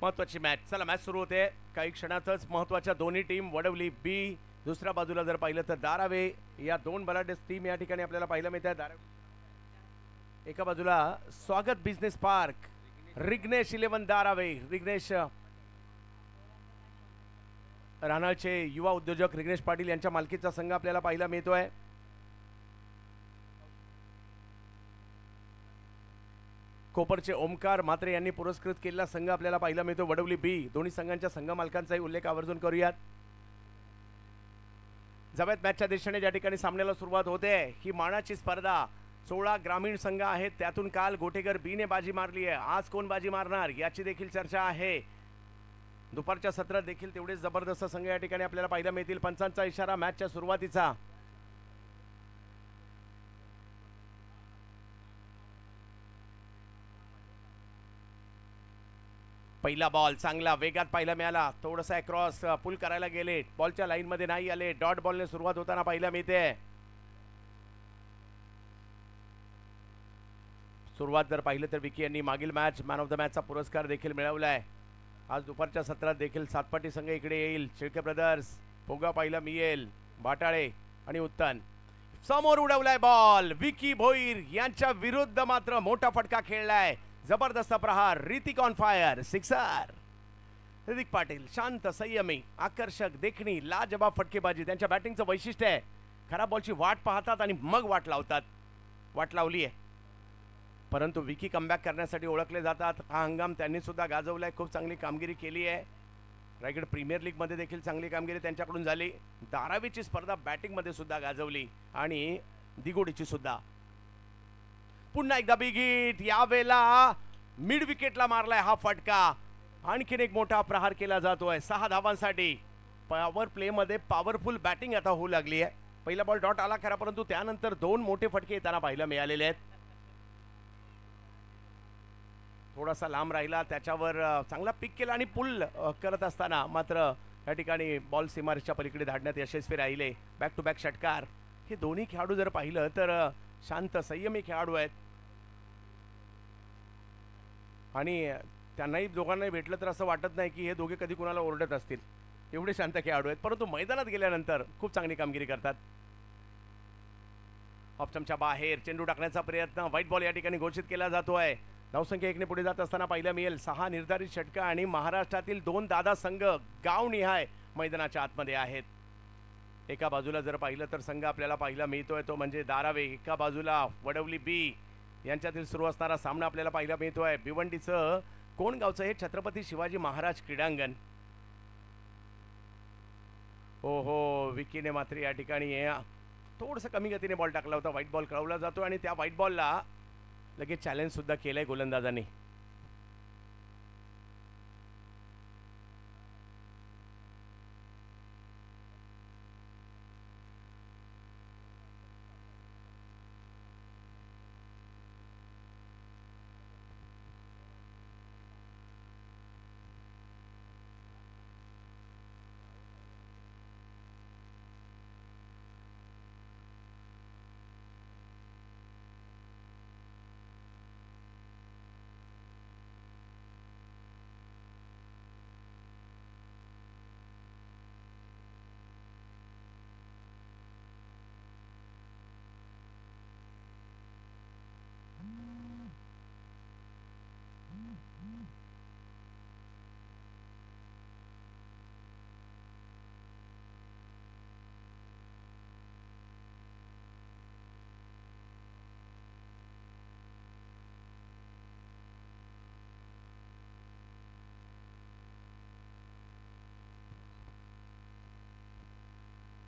महत्वाची मॅच. चला मॅच सुरू होते काही क्षणातच. महत्वाच्या दोन्ही टीम वडवली बी, दुसऱ्या बाजूला जर पाहिलं तर धारावे, या दोन बलाढ्य टीम या ठिकाणी आपल्याला पाहायला मिळतात. धारावे एका बाजूला स्वागत बिझनेस पार्क, रिग्नेश 11 धारावे. रिग्नेश राणाचे युवा उद्योजक रिग्नेश पाटील यांच्या मालकीचा संघ आपल्याला पाहायला मिळतोय. कोपरचे ओमकार मात्रे यांनी पुरस्कृत केलेला संघ आपल्याला पाहायला मिळतो वडवली बी. दोन्ही संघांच्या संघ मालकांचाही उल्लेख आवर्जून करूयात. जव्यात मॅचच्या दिशेने ज्या ठिकाणी सामन्याला सुरुवात होते, ही मानाची स्पर्धा. 16 ग्रामीण संघ आहेत, त्यातून काल गोटेगर बीने बाजी मारली आहे. आज कोण बाजी मारणार याची देखील चर्चा आहे. दुपारच्या सत्रात देखील तेवढेच जबरदस्त संघ या ठिकाणी आपल्याला पाहायला मिळतील. पंचांचा इशारा मॅचच्या सुरुवातीचा. पहिला बॉल चांगला वेगात पाहायला मिळाला. थोडासा क्रॉस पुल करायला गेले, बॉलच्या लाईन मध्ये नाही आले. डॉट बॉलने सुरुवात होताना पाहायला मिळते. सुरुवात जर पाहिलं तर विकी यांनी मागील मॅच मॅन ऑफ द मॅचचा पुरस्कार देखील मिळवलाय. आज दुपारच्या सत्रात देखील सातपाटी संघ इकडे येईल. शिळके ब्रदर्स, पोगा पाहायला मिळेल. बाटाळे आणि उत्तन. समोर उडवलाय बॉल. विकी भोईर यांच्या विरुद्ध मात्र मोठा फटका खेळलाय. जबरदस्त प्रहार. Hrithik on fire. Sixer. Hrithik Patil शांत, संयमी, आकर्षक, देखणी, लाजबाब फटकेबाजी त्यांच्या बॅटिंगचं वैशिष्ट्य आहे. खराब बॉलची वाट पाहतात आणि मग वाट लावतात. वाट लावली आहे, परंतु विकी कमबॅक करण्यासाठी ओळखले जातात. हा हंगाम त्यांनी सुद्धा गाजवलाय. खूप चांगली कामगिरी केली आहे. रायगड प्रीमियर लीग मध्ये देखील चांगली कामगिरी त्यांच्याकडून झाली. धारावीची स्पर्धा बॅटिंग मध्ये सुद्धा गाजवली आणि दिगोडीची सुद्धा. पुन्हा एकदा बिग हिट. यावेळेला मिड विकेटला मारलाय हा फटका. आणखीन एक मोठा प्रहार केला जातोय 6 धावांसाठी. पॉवर प्ले मध्ये पॉवरफुल बॅटिंग आता होऊ लागली आहे. पहिला बॉल डॉट आला खरा, परंतु त्यानंतर 2 मोठे फटके येताना पाहायला मिळालेले आहेत. थोडासा लांब राहिला, त्याच्यावर चांगला पिक केला आणि पुल करत असताना मात्र या ठिकाणी बॉल सीमारेषच्या पलीकडे धाडण्यात यशस्वी राहिले. बॅक टू बॅक षटकार. हे दोन्ही खेळाडू जर पाहिलं तर शांत, संयमी खेळाडू आहेत आणि त्यांनाही दोघांनाही भेटलं तर असं वाटत नाही की हे दोघे कधी कुणाला ओरडत असतील. एवढे शांत खेळाडू आहेत, परंतु मैदानात गेल्यानंतर खूप चांगली कामगिरी करतात. ऑप्शनच्या बाहेर चेंडू टाकण्याचा प्रयत्न. व्हाईट बॉल या ठिकाणी घोषित केला जातोय. धावसंख्या 1 ने पुढे जात असताना पाहायला मिळेल 6 निर्धारित षटका आणि महाराष्ट्रातील 2 दादा संघ गावनिहाय मैदानाच्या आतमध्ये आहेत. एका बाजूला जर पाहिलं तर संघ आपल्याला पाहायला मिळतोय तो म्हणजे धारावे. एका बाजूला वडवली बी यांच्यातील सुरू असणारा सामना आपल्याला पाहायला मिळतोय. भिवंडीचं कोण गावचं हे छत्रपती शिवाजी महाराज क्रीडांगण. हो विकीने मात्र या ठिकाणी थोडंसं कमी गतीने बॉल टाकला होता. व्हाईट बॉल कळवला जातो आणि त्या व्हाईट बॉलला लगेच चॅलेंज सुद्धा केलंय गोलंदाजांनी.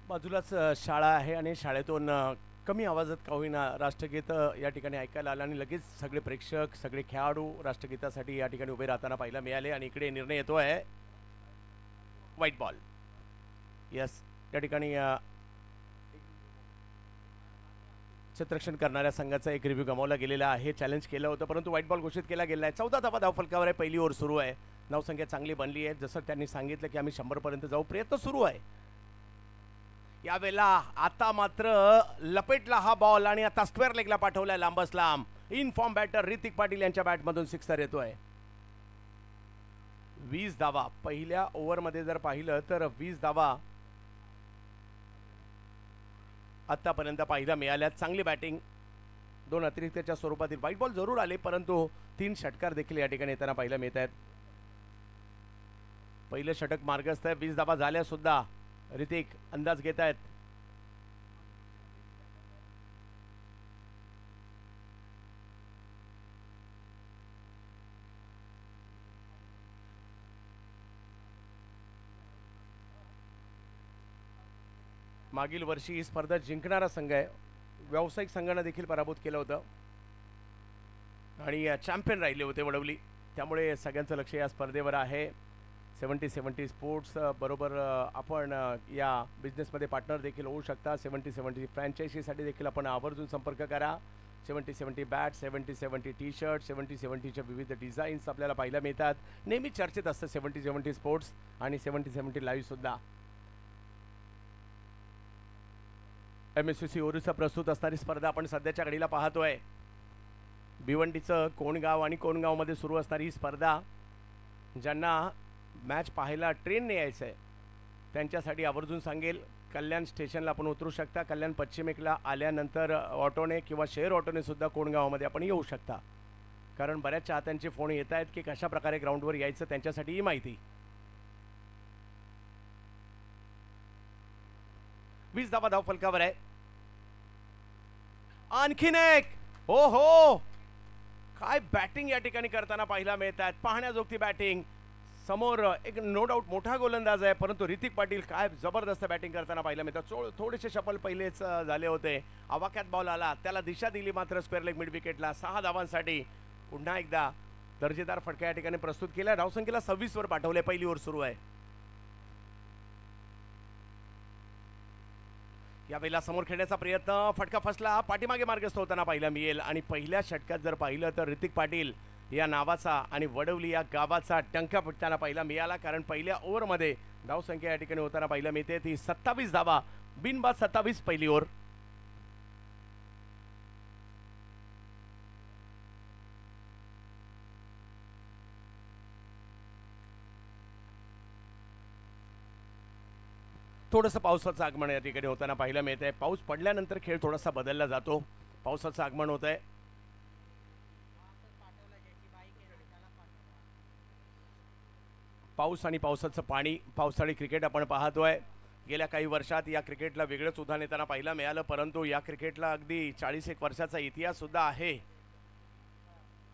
बाजूलाच शाळा आहे आणि शाळेतून कमी आवाजात का होईना राष्ट्रगीत या ठिकाणी ऐकायला आलं आणि लगेच सगळे प्रेक्षक, सगळे खेळाडू राष्ट्रगीतासाठी या ठिकाणी उभे राहताना पाहायला मिळाले. आणि इकडे निर्णय येतोय व्हाईट बॉल. यस, या ठिकाणी क्षेत्ररक्षण करणाऱ्या संघाचा एक रिव्ह्यू गमावला गेलेला आहे. चॅलेंज केलं होतं परंतु व्हाईट बॉल घोषित केला गेला आहे. 14 धावा धावफलकावर आहे. पहिली ओव्हर सुरू आहे. धावसंख्या चांगली बनली आहे. जसं त्यांनी सांगितलं की आम्ही 100 पर्यंत जाऊ, प्रयत्न सुरू आहे. यावेळेला आता मात्र लपेटला हा बॉल आणि आता स्क्वेअर लेगला पाठवलाय लांबच लांब. In form batter Hrithik Patil यांच्या बॅटमधून सिक्सर येतोय. 20 धावा पहिल्या ओव्हरमध्ये जर पाहिलं तर 20 धावा आतापर्यंत पाहायला मिळाल्यात. चांगली बॅटिंग, 2 अतिरिक्तच्या स्वरूपातील व्हाईट बॉल जरूर आले, परंतु 3 षटकार देखील या ठिकाणी येताना पाहायला मिळत आहेत. पहिलं षटक मार्गस्थ आहे. 20 धावा झाल्या सुद्धा ऋतिक अंदाज घेत आहेत. मागील वर्षी ही स्पर्धा जिंकणारा संघ आहे. व्यावसायिक संघाने देखील पराभूत केलं होतं आणि चॅम्पियन राहिले होते वडवली. त्यामुळे सगळ्यांचं लक्ष या स्पर्धेवर आहे. 70-70 स्पोर्ट्स बरोबर आपण या बिझनेसमध्ये पार्टनर देखील होऊ शकता. 70-70 फ्रँचायझीसाठी देखील आपण आवर्जून संपर्क करा. 70-70 बॅट, 70-70 टी शर्ट, 70-70च्या विविध डिझाईन्स आपल्याला पाहायला मिळतात. नेहमी चर्चेत असतं 70-70 स्पोर्ट्स आणि 70-70 लाईव्ह सुद्धा. MSCC ओरिसा प्रस्तुत असणारी स्पर्धा आपण सध्याच्या घडीला पाहतोय. भिवंडीचं कोणगाव आणि कोणगावमध्ये सुरू असणारी ही स्पर्धा, ज्यांना मॅच पाहायला ट्रेनने यायचं आहे त्यांच्यासाठी आवर्जून सांगेल, कल्याण स्टेशनला आपण उतरू शकता. कल्याण पश्चिमेकला आल्यानंतर ऑटोने किंवा शेअर ऑटोने सुद्धा कोणगावामध्ये आपण येऊ शकता. कारण बऱ्याच चाहत्यांचे फोन येत आहेत की कशा प्रकारे ग्राउंडवर यायचं, त्यांच्यासाठी ही माहिती. 20 धावा धाव फलकावर आहे. आणखीन एक, हो हो, काय बॅटिंग या ठिकाणी करताना पाहायला मिळत आहेत. पाहण्याजोगती बॅटिंग. समोर एक नो डाऊट मोठा गोलंदाज आहे, परंतु ऋतिक पाटील काय जबरदस्त बॅटिंग करताना पाहायला मिळतात. थोडेसे शफल पहिलेच झाले होते. आवाक्यात बॉल आला, त्याला दिशा दिली मात्र स्क्वेअर लेग मिड विकेटला. 6 धावांसाठी पुन्हा एकदा दर्जेदार फटका या ठिकाणी प्रस्तुत केला. धावसंख्येला 26 वर पाठवले. पहिली ओव्हर सुरू आहे. यावेळेला समोर खेळण्याचा प्रयत्न, फटका फसला, पाठीमागे मार्गस्थ होताना पाहायला मिळेल. आणि पहिल्या षटकात जर पाहिलं तर ऋतिक पाटील या नावाचा आणि वडवली या गावाचा टंका फुटताना पाहायला मिळाला. कारण पहिल्या ओव्हरमध्ये धावसंख्या या ठिकाणी होताना पाहायला मिळते ती 27 धावा, बिनबाद 27 पहिली ओव्हर. थोडंसं पावसाचं आगमन या ठिकाणी होताना पाहायला मिळत आहे. पाऊस पडल्यानंतर खेळ थोडासा बदलला जातो. पावसाचं आगमन होत आहे. पाऊस आणि पावसाचं पाणी, पावसाळी क्रिकेट आपण पाहतोय. गेल्या काही वर्षात या क्रिकेटला वेगळंच उधाण येताना पाहायला मिळालं, परंतु या क्रिकेटला अगदी 40-1 वर्षाचा इतिहास सुद्धा आहे.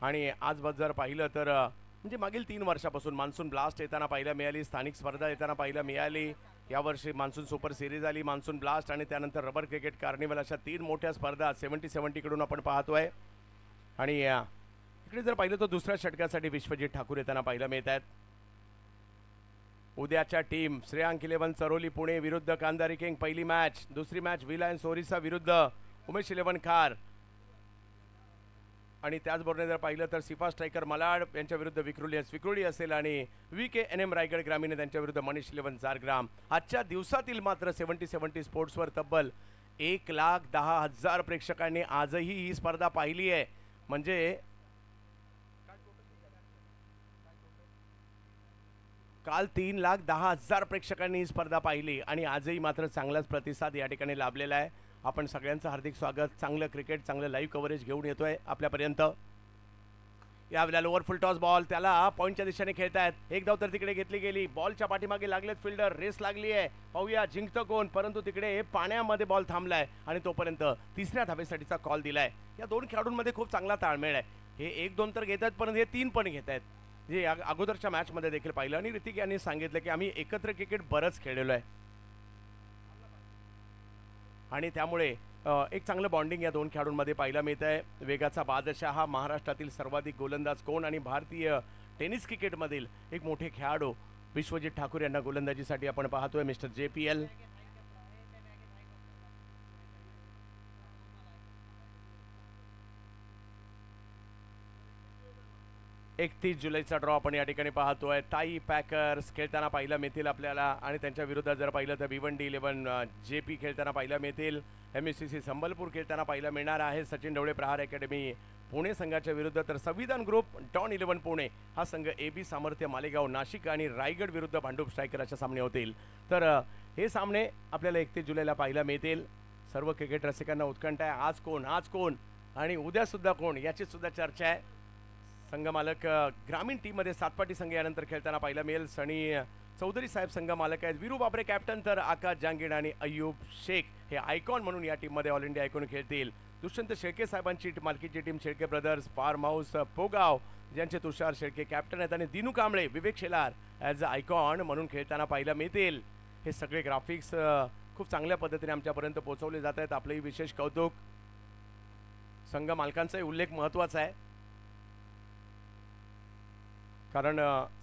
आणि आज जर पाहिलं तर म्हणजे मागील 3 वर्षापासून मान्सून ब्लास्ट येताना पाहायला मिळाली, स्थानिक स्पर्धा येताना पाहायला मिळाली. यावर्षी मान्सून सुपर सिरीज आली, मान्सून ब्लास्ट आणि त्यानंतर रबर क्रिकेट कार्निवल, अशा 3 मोठ्या स्पर्धा 70-70 कडून आपण पाहतोय. आणि इकडे जर पाहिलं तर दुसऱ्या षटकासाठी विश्वजित ठाकूर येताना पाहायला मिळत आहेत. उद्याच्या टीम श्रेयांक 11 चरोली पुणे विरुद्ध कांदारी किंग पहिली मॅच. दुसरी मॅच विलायन्स ओरिसा विरुद्ध उमेश 11 खार. आणि त्याचबरोबर जर पाहिलं तर सिफा स्ट्रायकर मलाड यांच्या विरुद्ध विक्रोळी असेल आणि VKNM रायगड ग्रामीण त्यांच्या विरुद्ध मनीष 11 जारग्राम. आजच्या दिवसातील मात्र 70-70 स्पोर्ट्सवर तब्बल 1,10,000 प्रेक्षकांनी आजही ही स्पर्धा पाहिली आहे. म्हणजे काल 3,10,000 प्रेक्षकांनी ही स्पर्धा पाहिली आणि आजही मात्र चांगलाच प्रतिसाद या ठिकाणी लाभलेला आहे. आपण सगळ्यांचं हार्दिक स्वागत. चांगलं क्रिकेट, चांगलं लाईव्ह कव्हरेज घेऊन येतोय आपल्यापर्यंत. यावेळेला लोअर फुल टॉस बॉल, त्याला पॉईंटच्या दिशेने खेळतायत. एक धाव तर तिकडे घेतली गेली. बॉलच्या पाठीमागे लागलेत फिल्डर, रेस लागली आहे. पाहूया जिंकतं कोण, परंतु तिकडे पाण्यामध्ये बॉल थांबलाय आणि तोपर्यंत तिसऱ्या धावेसाठीचा कॉल दिलाय. या 2 खेळाडूंमध्ये खूप चांगला ताळमेळ आहे. हे 1-2 तर घेत आहेत, परंतु हे 3 पण घेत आहेत. जे अगोदरच्या मॅचमध्ये देखील पाहिलं आणि ऋतिक यांनी सांगितलं की आम्ही एकत्र क्रिकेट बरंच खेळलेलो आहे आणि त्यामुळे एक चांगलं बॉन्डिंग या 2 खेळाडूंमध्ये पाहायला मिळत आहे. वेगाचा बादशाह, महाराष्ट्रातील सर्वाधिक गोलंदाज कोण आणि भारतीय टेनिस क्रिकेटमधील एक मोठे खेळाडू विश्वजित ठाकूर यांना गोलंदाजीसाठी आपण पाहतोय. मिस्टर JPL 31 जुलैचा ड्रॉ आपण या ठिकाणी पाहतोय. ताई पॅकर्स खेळताना पाहायला मिळतील आपल्याला आणि त्यांच्या विरोधात जर पाहिलं तर भिवंडी 11 JP खेळताना पाहायला मिळतील. MSCC संबलपूर खेळताना पाहायला मिळणार आहे. सचिन ढवळे प्रहार अकॅडमी पुणे संघाच्या विरुद्ध, तर संविधान ग्रुप डॉन 11 पुणे हा संघ AB सामर्थ्य मालेगाव नाशिक आणि रायगड विरुद्ध भांडूप स्ट्रायकर असे सामने होतील. तर हे सामने आपल्याला 31 जुलैला पाहायला मिळतील. सर्व क्रिकेट रसिकांना उत्कंठा आहे, आज कोण आणि उद्या सुद्धा कोण याची सुद्धा चर्चा आहे. संघ मालक ग्रामीण टीममध्ये सातपाटी संघ यानंतर खेळताना पाहायला मिळेल. सनी चौधरी साहेब संघ मालक आहेत, वीरू बाबरे कॅप्टन, तर आकाश जांगीड आणि अय्यूब शेख हे आयकॉन म्हणून या टीममध्ये ऑल इंडिया आयकॉन खेळतील. दुष्यंत शेळके साहेबांची मालकीची team Shelke brothers farm house Pogaon, ज्यांचे तुषार शेळके कॅप्टन आहेत आणि Dinu Kamble Vivek Shelar as a icon म्हणून खेळताना पाहायला मिळतील. हे सगळे ग्राफिक्स खूप चांगल्या पद्धतीने आमच्यापर्यंत पोहोचवले जात आहेत. आपलंही विशेष कौतुक. संघ मालकांचाही उल्लेख महत्त्वाचा आहे, कारण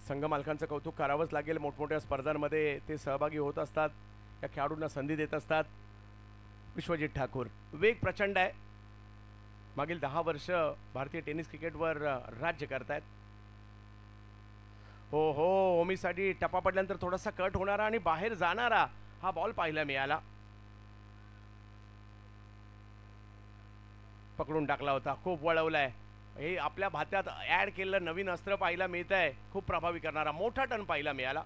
संघ मालकांचं कौतुक करावंच लागेल. मोठमोठ्या स्पर्धांमध्ये ते सहभागी होत असतात, या खेळाडूंना संधी देत असतात. विश्वजित ठाकूर वेग प्रचंड आहे, मागील 10 वर्ष भारतीय टेनिस क्रिकेटवर राज्य करतायत. हो ओमीसाठी टप्पा पडल्यानंतर थोडासा कट होणारा आणि बाहेर जाणारा हा बॉल पाहायला मिळाला. पकडून टाकला होता, खूप वळवलाय. हे आपल्या भात्यात ऍड केलेलं नवीन अस्त्र पाहायला मिळत आहे, खूप प्रभावी करणारा मोठा टर्न पाहायला मिळाला.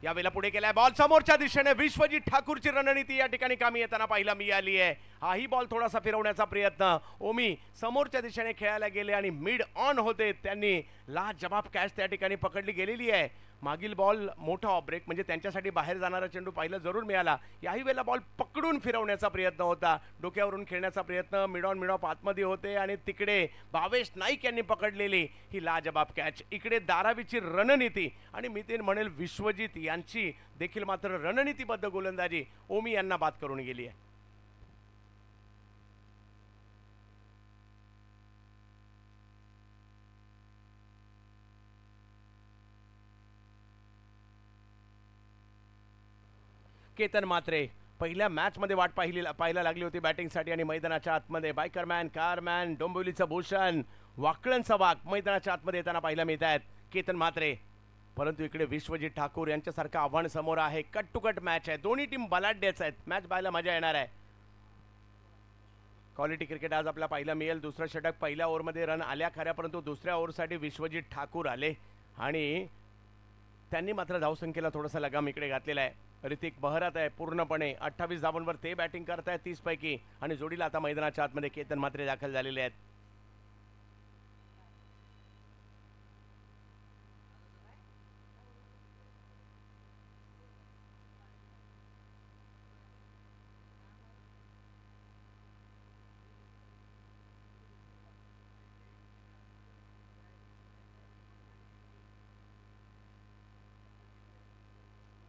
यावेळेला पुढे केलाय बॉल समोरच्या दिशेने. विश्वजित ठाकूरची रणनीती या ठिकाणी कामी येताना पाहायला मिळाली आहे. हाही बॉल थोडासा फिरवण्याचा प्रयत्न. ओमी समोरच्या दिशेने खेळायला गेले आणि मिड ऑन होते, त्यांनी लाजबाब कॅच त्या ठिकाणी पकडली गेलेली आहे. मागील बॉल मोठा ऑफ ब्रेक म्हणजे त्यांच्यासाठी बाहेर जाणारा चेंडू पाहायला जरूर मिळाला. याही वेळेला बॉल पकडून फिरवण्याचा प्रयत्न होता, डोक्यावरून खेळण्याचा प्रयत्न. मिड ऑफ आतमध्ये होते आणि तिकडे भावेश नाईक यांनी पकडलेली ही लाजबाब कॅच. इकडे धारावीची रणनीती आणि मी ते म्हणेल विश्वजित यांची देखील मात्र रणनीतीबद्ध गोलंदाजी ओमी यांना बाद करून गेली आहे. केतन मात्रे पहिल्या मॅचमध्ये वाट पाहायला लागली होती बॅटिंगसाठी आणि मैदानाच्या आतमध्ये बायकरमॅन, कारमॅन, डोंबिवलीचं भूषण, वाकळणचा वाघ मैदानाच्या आतमध्ये येताना पाहायला मिळत आहेत केतन मात्रे. परंतु इकडे विश्वजित ठाकूर यांच्यासारखं आव्हान समोर आहे. कट टू कट मॅच आहे, दोन्ही टीम बलाढ्यच आहेत. मॅच पाहायला मजा येणार आहे. क्वालिटी क्रिकेट आज आपल्याला पाहायला मिळेल. दुसरं षटक पहिल्या ओव्हरमध्ये रन आल्या खऱ्या, परंतु दुसऱ्या ओव्हरसाठी विश्वजित ठाकूर आले आणि त्यांनी मात्र धावसंख्येला थोडासा लगाम इकडे घातलेला आहे. ऋतिक बहरात आहे पूर्णपणे 28 धावांवर ते बॅटिंग करत आहेत 30 पैकी आणि जोडीला आता मैदानाच्या आतमध्ये केतन मात्रे दाखल झालेले आहेत.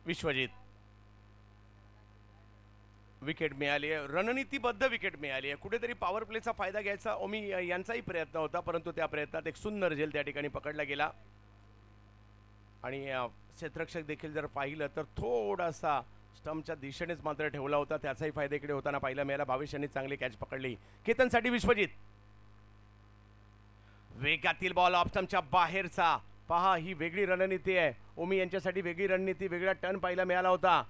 विश्वजित विकेट मिळाली आहे, रणनीतीबद्ध विकेट मिळाली आहे. कुठेतरी पॉवर प्लेचा फायदा घ्यायचा ओमी यांचाही प्रयत्न होता, परंतु त्या प्रयत्नात एक सुंदर झेल त्या ठिकाणी पकडला गेला आणि क्षेत्ररक्षक देखील जर पाहिलं तर थोडासा स्टंपच्या दिशेनेच मात्र ठेवला होता, त्याचाही फायदा इकडे होताना पाहायला मिळाला. भावेश यांनी चांगली कॅच पकडली. केतनसाठी विश्वजित वेगातील बॉल ऑफ स्टंपच्या बाहेरचा. पहा ही वेगळी रणनीती आहे. ओमी यांच्यासाठी वेगळी रणनीती, वेगळा टर्न पाहायला मिळाला होता.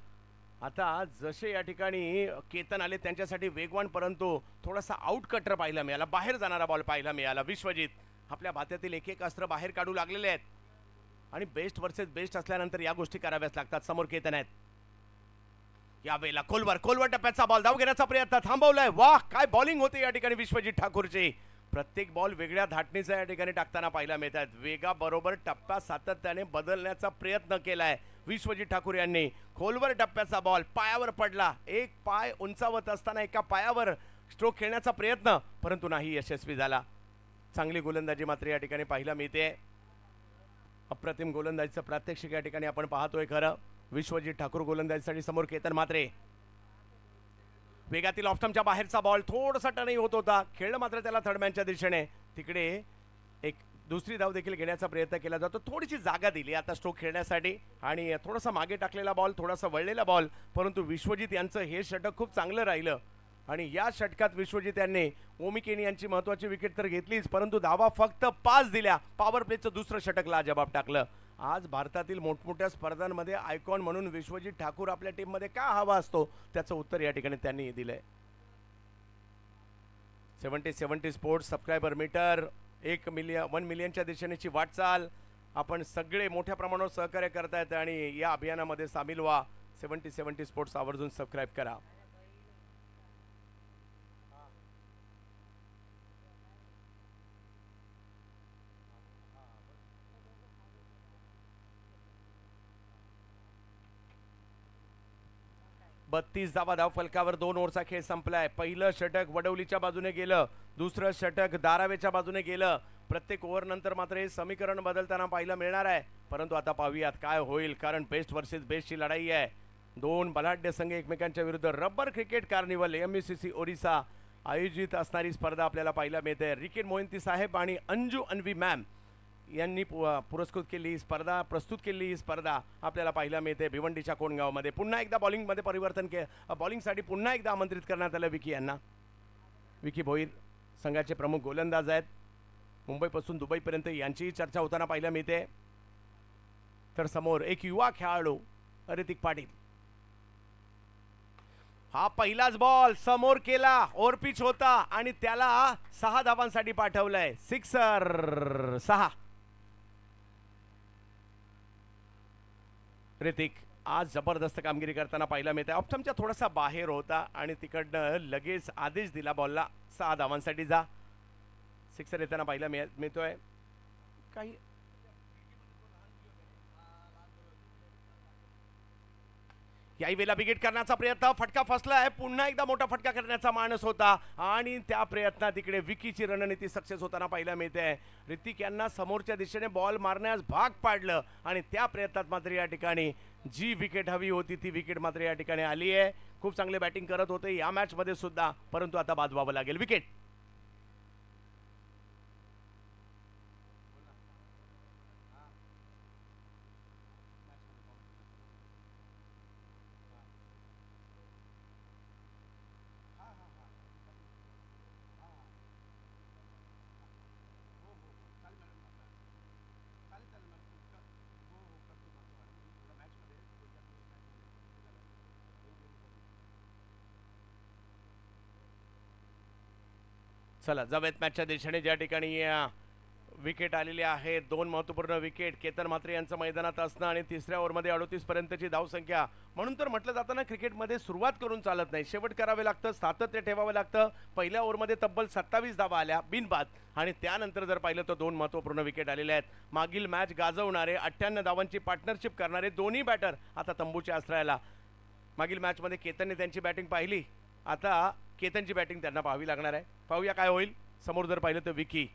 आता जसे या ठिकाणी केतन आले त्यांच्यासाठी वेगवान परंतु थोडासा आउट कटर पाहायला मिळाला, बाहेर जाणारा बॉल पाहायला मिळाला. विश्वजित आपल्या भात्यातील एक एक अस्त्र बाहेर काढू लागलेले आहेत आणि बेस्ट वर्सेस बेस्ट असल्यानंतर या गोष्टी कराव्याच लागतात. समोर केतन आहेत. यावेळेला खोलवर टप्प्याचा बॉल, धाव घेण्याचा प्रयत्न थांबवलाय. वाह काय बॉलिंग होते या ठिकाणी विश्वजित ठाकूरची. प्रत्येक बॉल वेगळ्या धाटणीचा या ठिकाणी टाकताना पाहायला मिळतात. वेगाबरोबर टप्पा सातत्याने बदलण्याचा प्रयत्न केलाय विश्वजित ठाकूर यांनी. खोलवर टप्प्याचा बॉल पायावर पडला, एक पाय उंचावत असताना एका पायावर स्ट्रोक खेळण्याचा प्रयत्न, परंतु नाही यशस्वी झाला. चांगली गोलंदाजी मात्र या ठिकाणी पाहायला मिळते. अप्रतिम गोलंदाजीचं प्रात्यक्षिक या ठिकाणी आपण पाहतोय. खरं विश्वजित ठाकूर गोलंदाजीसाठी समोर केतन मात्रे. वेगातील ऑफस्टंपच्या बाहेरचा बॉल थोडासा टर्नही होत होता, खेळलं मात्र त्याला थर्डमॅनच्या दिशेने. तिकडे एक दुसरी धाव देखील घेण्याचा प्रयत्न केला जातो, थोडीशी जागा दिली आता स्ट्रोक खेळण्यासाठी आणि थोडासा मागे टाकलेला बॉल, थोडासा वळलेला बॉल, परंतु विश्वजित यांचं हे षटक खूप चांगलं राहिलं आणि या षटकात विश्वजित यांनी ओमी केनी यांची महत्त्वाची विकेट तर घेतलीच, परंतु धावा फक्त 5 दिल्या. पॉवर प्लेचं दुसरं षटक लाजबाब टाकलं. आज भारतातील मोठमोठ्या स्पर्धांमध्ये आयकॉन म्हणून विश्वजित ठाकूर आपल्या टीममध्ये का हवा असतो त्याचं उत्तर या ठिकाणी त्यांनी दिलंय. 70 स्पोर्ट्स सबस्क्रायबर मीटर 1 मिलियनच्या दिशेनेची वाटचाल. आपण सगळे मोठ्या प्रमाणावर सहकार्य करतायत आणि या अभियानामध्ये सामील व्हा. 70 स्पोर्ट्स आवर्जून सबस्क्राईब करा. बत्तीस धावा धावफलकावर 2 ओव्हरचा खेळ संपलाय. पहिलं षटक वडवलीच्या बाजूने गेलं, दुसरं षटक धारावेच्या बाजूने गेलं. प्रत्येक ओव्हर नंतर मात्र हे समीकरण बदलताना पाहायला मिळणार आहे. परंतु आता पाहूयात काय होईल, कारण बेस्ट वर्सेस बेस्टची लढाई आहे. 2 बलाढ्य संघ एकमेकांच्या विरुद्ध. Rubber cricket carnival MUCC Orissa आयोजित असणारी स्पर्धा आपल्याला पाहायला मिळते. रिकेट मोहिंती साहेब आणि अंजू अन्वी मॅम यांनी पुरस्कृत केली ही स्पर्धा, प्रस्तुत केली ही स्पर्धा आपल्याला पाहायला मिळते भिवंडीच्या कोणगावमध्ये. पुन्हा एकदा बॉलिंगमध्ये परिवर्तन बॉलिंगसाठी पुन्हा एकदा आमंत्रित करण्यात आलं विकी यांना. विकी भोईर संघाचे प्रमुख गोलंदाज आहेत. मुंबईपासून दुबईपर्यंत यांचीही चर्चा होताना पाहायला मिळते. तर समोर एक युवा खेळाडू ऋतिक पाटील. हा पहिलाच बॉल समोर केला, ओव्हरपिच होता आणि त्याला 6 धावांसाठी पाठवलंय. सिक्सर 6. ऋतिक आज जबरदस्त कामगिरी करताना पाहायला मिळते. ऑप्शनच्या थोडासा बाहेर होता आणि तिकडनं लगेच आदेश दिला बॉलला 6 धावांसाठी जा. सिक्सर येताना पाहायला मिळतोय. काही याही वेळेला विकेट करण्याचा प्रयत्न, फटका फसलाय. पुन्हा एकदा मोठा फटका करण्याचा मानस होता आणि त्या प्रयत्नात इकडे विकीची रणनीती सक्सेस होताना पाहायला मिळते. ऋतिक यांना समोरच्या दिशेने बॉल मारण्यास भाग पाडलं आणि त्या प्रयत्नात मात्र या ठिकाणी जी विकेट हवी होती ती विकेट मात्र या ठिकाणी आली आहे. खूप चांगले बॅटिंग करत होते या मॅच मध्ये सुद्धा, परंतु आता बाद व्हावं लागेल. विकेट. चला जाऊयात मॅचच्या दिशेने. ज्या ठिकाणी विकेट आलेली आहे, 2 महत्त्वपूर्ण विकेट. केतन म्हात्रे यांचं मैदानात असणं आणि तिसऱ्या ओव्हरमध्ये 38 पर्यंतची धावसंख्या. म्हणून तर म्हटलं जातं ना, क्रिकेटमध्ये सुरुवात करून चालत नाही, शेवट करावे लागतं, सातत्य ठेवावं लागतं. पहिल्या ओव्हरमध्ये तब्बल 27 धावा आल्या बिनबाद आणि त्यानंतर जर पाहिलं तर 2 महत्त्वपूर्ण विकेट आलेले आहेत. मागील मॅच गाजवणारे 98 धावांची पार्टनरशिप करणारे दोन्ही बॅटर आता तंबूच्या आश्रयाला. मागील मॅचमध्ये केतनने त्यांची बॅटिंग पाहिली, आता केतनची बॅटिंग त्यांना पाहावी लागणार आहे. पाहूया काय होईल. समोर जर पाहिलं तर विकी.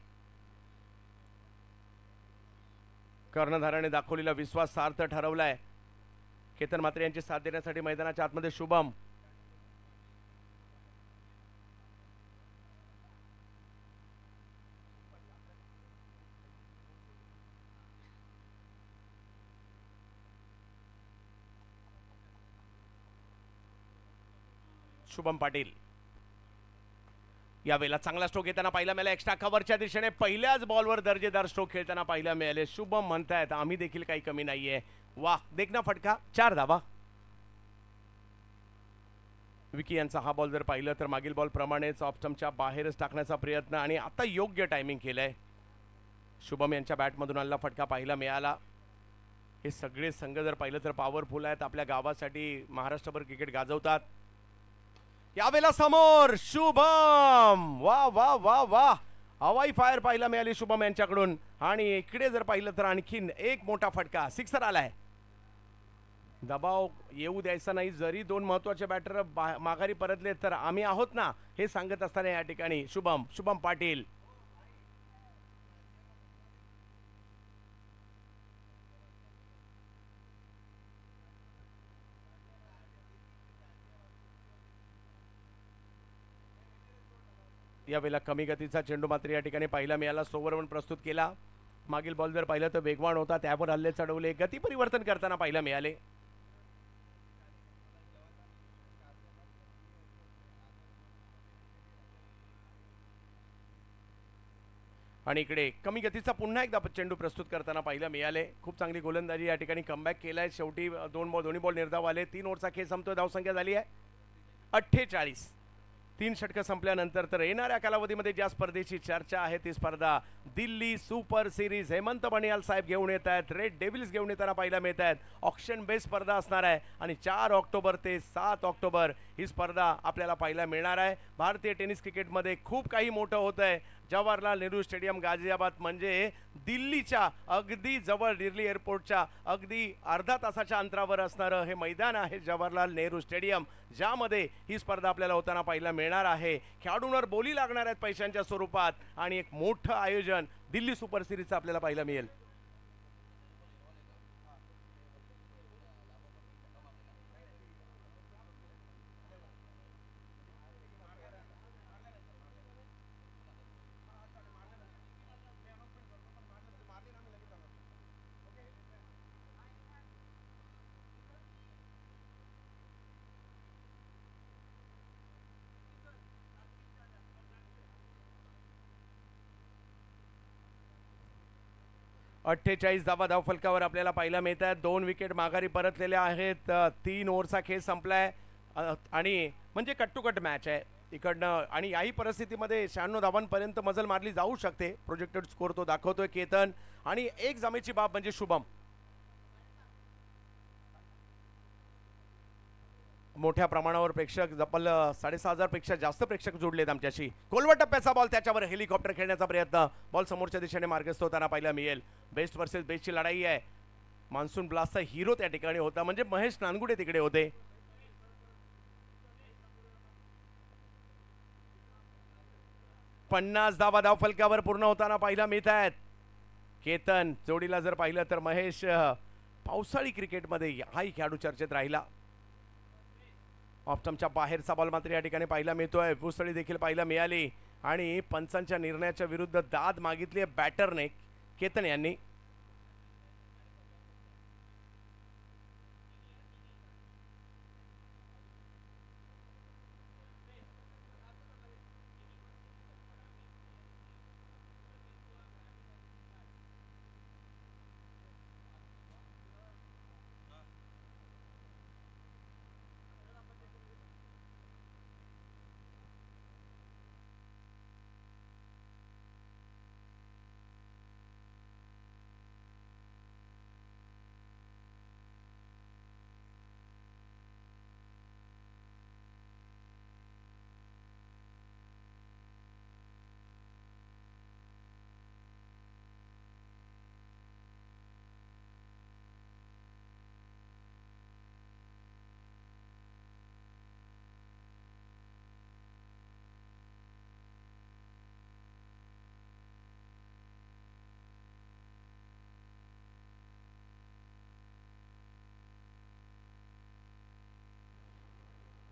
कर्णधाराने दाखवलेला विश्वास सार्थ ठरवलाय. केतन म्हात्रे यांची साथ देण्यासाठी मैदानाच्या आतमध्ये शुभम. शुभम पाटील यावेळेला चांगला स्ट्रोक येताना पाहायला मिळाला. एक्स्ट्रा कव्हरच्या दिशेने पहिल्याच बॉलवर दर्जेदार स्ट्रोक खेळताना पाहायला मिळाले. शुभम म्हणतायत आम्ही देखील काही कमी नाहीये. वाह, देखना फटका. 4 धावा. विकी यांचा हा बॉल जर पाहिलं तर मागील बॉल प्रमाणेच ऑप्शनच्या बाहेरच टाकण्याचा प्रयत्न आणि आता योग्य टायमिंग केलंय. शुभम यांच्या बॅटमधून आलेला फटका पाहायला मिळाला. हे सगळे संघ जर पाहिलं तर पॉवरफुल आहेत, आपल्या गावासाठी महाराष्ट्रभर क्रिकेट गाजवतात. यावेळेला समोर शुभम. वा वा वा वा, हवाई फायर पाहायला मिळाली शुभम यांच्याकडून. आणि इकडे जर पाहिलं तर आणखीन एक मोठा फटका, सिक्सर आलाय. दबाव येऊ द्यायचा नाही. जरी 2 महत्त्वाचे बॅटर माघारी परतले तर आम्ही आहोत ना, हे सांगत असताना या ठिकाणी शुभम पाटील. यावेळेला कमी गतीचा चेंडू मात्र या ठिकाणी पाहायला मिळाला. स्लोवर प्रस्तुत केला. मागील बॉल जर पाहिलं तर वेगवान होता, त्यावर हल्ले चढवले, गती परिवर्तन करताना पाहायला मिळाले. आणि इकडे कमी गतीचा पुन्हा एकदा चेंडू प्रस्तुत करताना पाहायला मिळाले. खूप चांगली गोलंदाजी या ठिकाणी कमबॅक केलाय. शेवटी दोन्ही बॉल निर्धाव आले. 3 ओव्हरचा खेळ संपतोय. धावसंख्या झाली आहे 48. 3 षटकं संपल्यानंतर तर येणाऱ्या कालावधीमध्ये ज्या स्पर्धेची चर्चा आहे ती स्पर्धा दिल्ली सुपर सिरीज. हेमंत बनियाल साहेब घेऊन येत आहेत, रेड डेव्हिल्स घेऊन येताना पाहायला मिळत आहेत. ऑक्शन बेस स्पर्धा असणार आहे आणि 4 ऑक्टोबर ते 7 ऑक्टोबर ही स्पर्धा आपल्याला पाहायला मिळणार आहे. भारतीय टेनिस क्रिकेटमध्ये खूप काही मोठं होतं आहे. जवाहरलाल नेहरू स्टेडियम गाझियाबाद म्हणजे दिल्लीच्या अगदी जवळ, दिल्ली एअरपोर्टच्या अगदी अर्धा तासाच्या अंतरावर असणारं हे मैदान आहे जवाहरलाल नेहरू स्टेडियम, ज्यामध्ये ही स्पर्धा आपल्याला होताना पाहायला मिळणार आहे. खेळाडूंवर बोली लागणार आहेत पैशांच्या स्वरूपात आणि एक मोठं आयोजन दिल्ली सुपर सिरीजचं आपल्याला पाहायला मिळेल. 48 धावा धावफलकावर आपल्याला पाहायला मिळत आहेत. 2 विकेट माघारी परतलेल्या आहेत. 3 ओव्हरचा खेळ संपलाय आणि म्हणजे कट टू कट मॅच आहे इकडनं आणि याही परिस्थितीमध्ये 96 धावांपर्यंत मजल मारली जाऊ शकते. प्रोजेक्टेड स्कोर तो दाखवतोय केतन आणि एक जमेची बाब म्हणजे शुभम मोठ्या प्रमाणावर प्रेक्षक जपल 6,500 पेक्षा जास्त प्रेक्षक जोडलेत आमच्याशी. कोलवा टप्प्याचा बॉल, त्याच्यावर हेलिकॉप्टर खेळण्याचा प्रयत्न, बॉल समोरच्या दिशेने मार्गस्थ होताना पाहायला मिळेल. बेस्ट वर्सेस बेस्टची लढाई आहे. मान्सून ब्लास्टचा हिरो त्या ठिकाणी होता म्हणजे महेश नानगुडे तिकडे होते. 50 धावा धावफलकावर पूर्ण होताना पाहायला मिळत आहेत. केतन जोडीला जर पाहिलं तर महेश पावसाळी क्रिकेटमध्ये हाही खेळाडू चर्चेत राहिला. ऑप्टमच्या बाहेरचा बॉल मात्र या ठिकाणी पाहायला मिळतोय. भुसळी देखील पाहायला मिळाली आणि पंचांच्या निर्णयाच्या विरुद्ध दाद मागितली आहे बॅटरने केतन यांनी.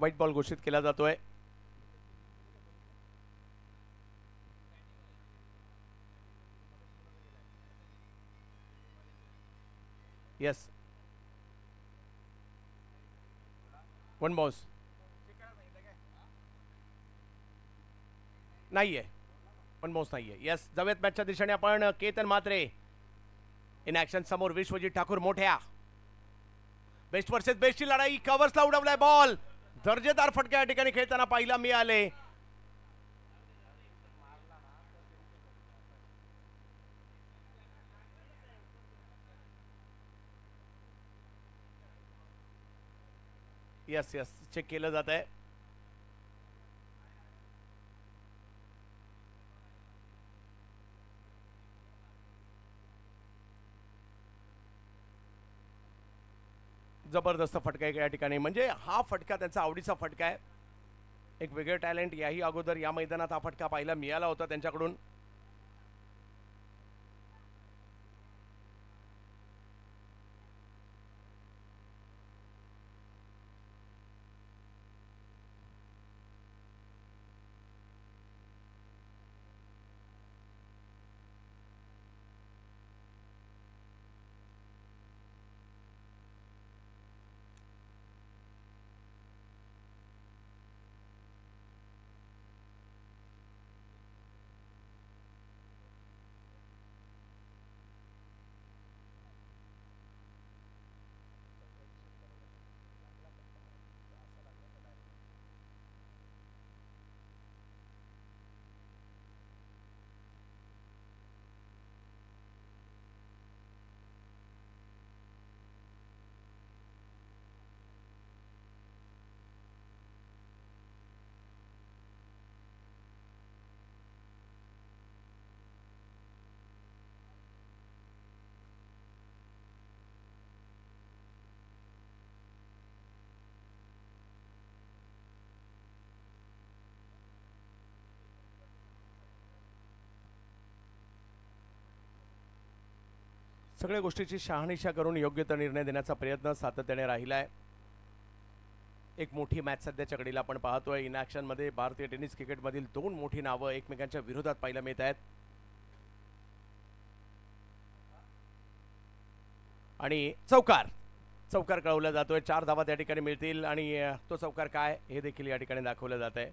व्हाईट बॉल घोषित केला जातोय. यस, वन बॉस नाहीये, वन बॉस नाहीये. यस, जाऊयात मॅचच्या दिशेने आपण. केतन मात्रे इन ऍक्शन समोर विश्वजित ठाकूर मोठ्या. बेस्ट वर्सेस बेस्टची लढाई, कव्हर्सला उडवलाय बॉल. दर्जेदार फटके या ठिकाणी खेळताना पाहायला मिळाले. यस यस, चेक केलं जात आहे. जबरदस्त फटका आहे या ठिकाणी, म्हणजे हा फटका त्यांचा आवडीचा फटका आहे. एक वेगळे टॅलेंट याही अगोदर या मैदानात हा फटका पाहायला मिळाला होता त्यांच्याकडून. सगळ्या गोष्टीची शहानिशा करून योग्य तो निर्णय देण्याचा प्रयत्न सातत्याने राहिला आहे. एक मोठी मॅच सध्याच्या घडीला आपण पाहतोय. इन ॲक्शनमध्ये भारतीय टेनिस क्रिकेटमधील दोन मोठी नावं एकमेकांच्या विरोधात पाहायला मिळत आहेत. आणि चौकार कळवला जातोय. 4 धावा त्या ठिकाणी मिळतील आणि तो चौकार काय हे देखील या ठिकाणी दाखवलं जात आहे.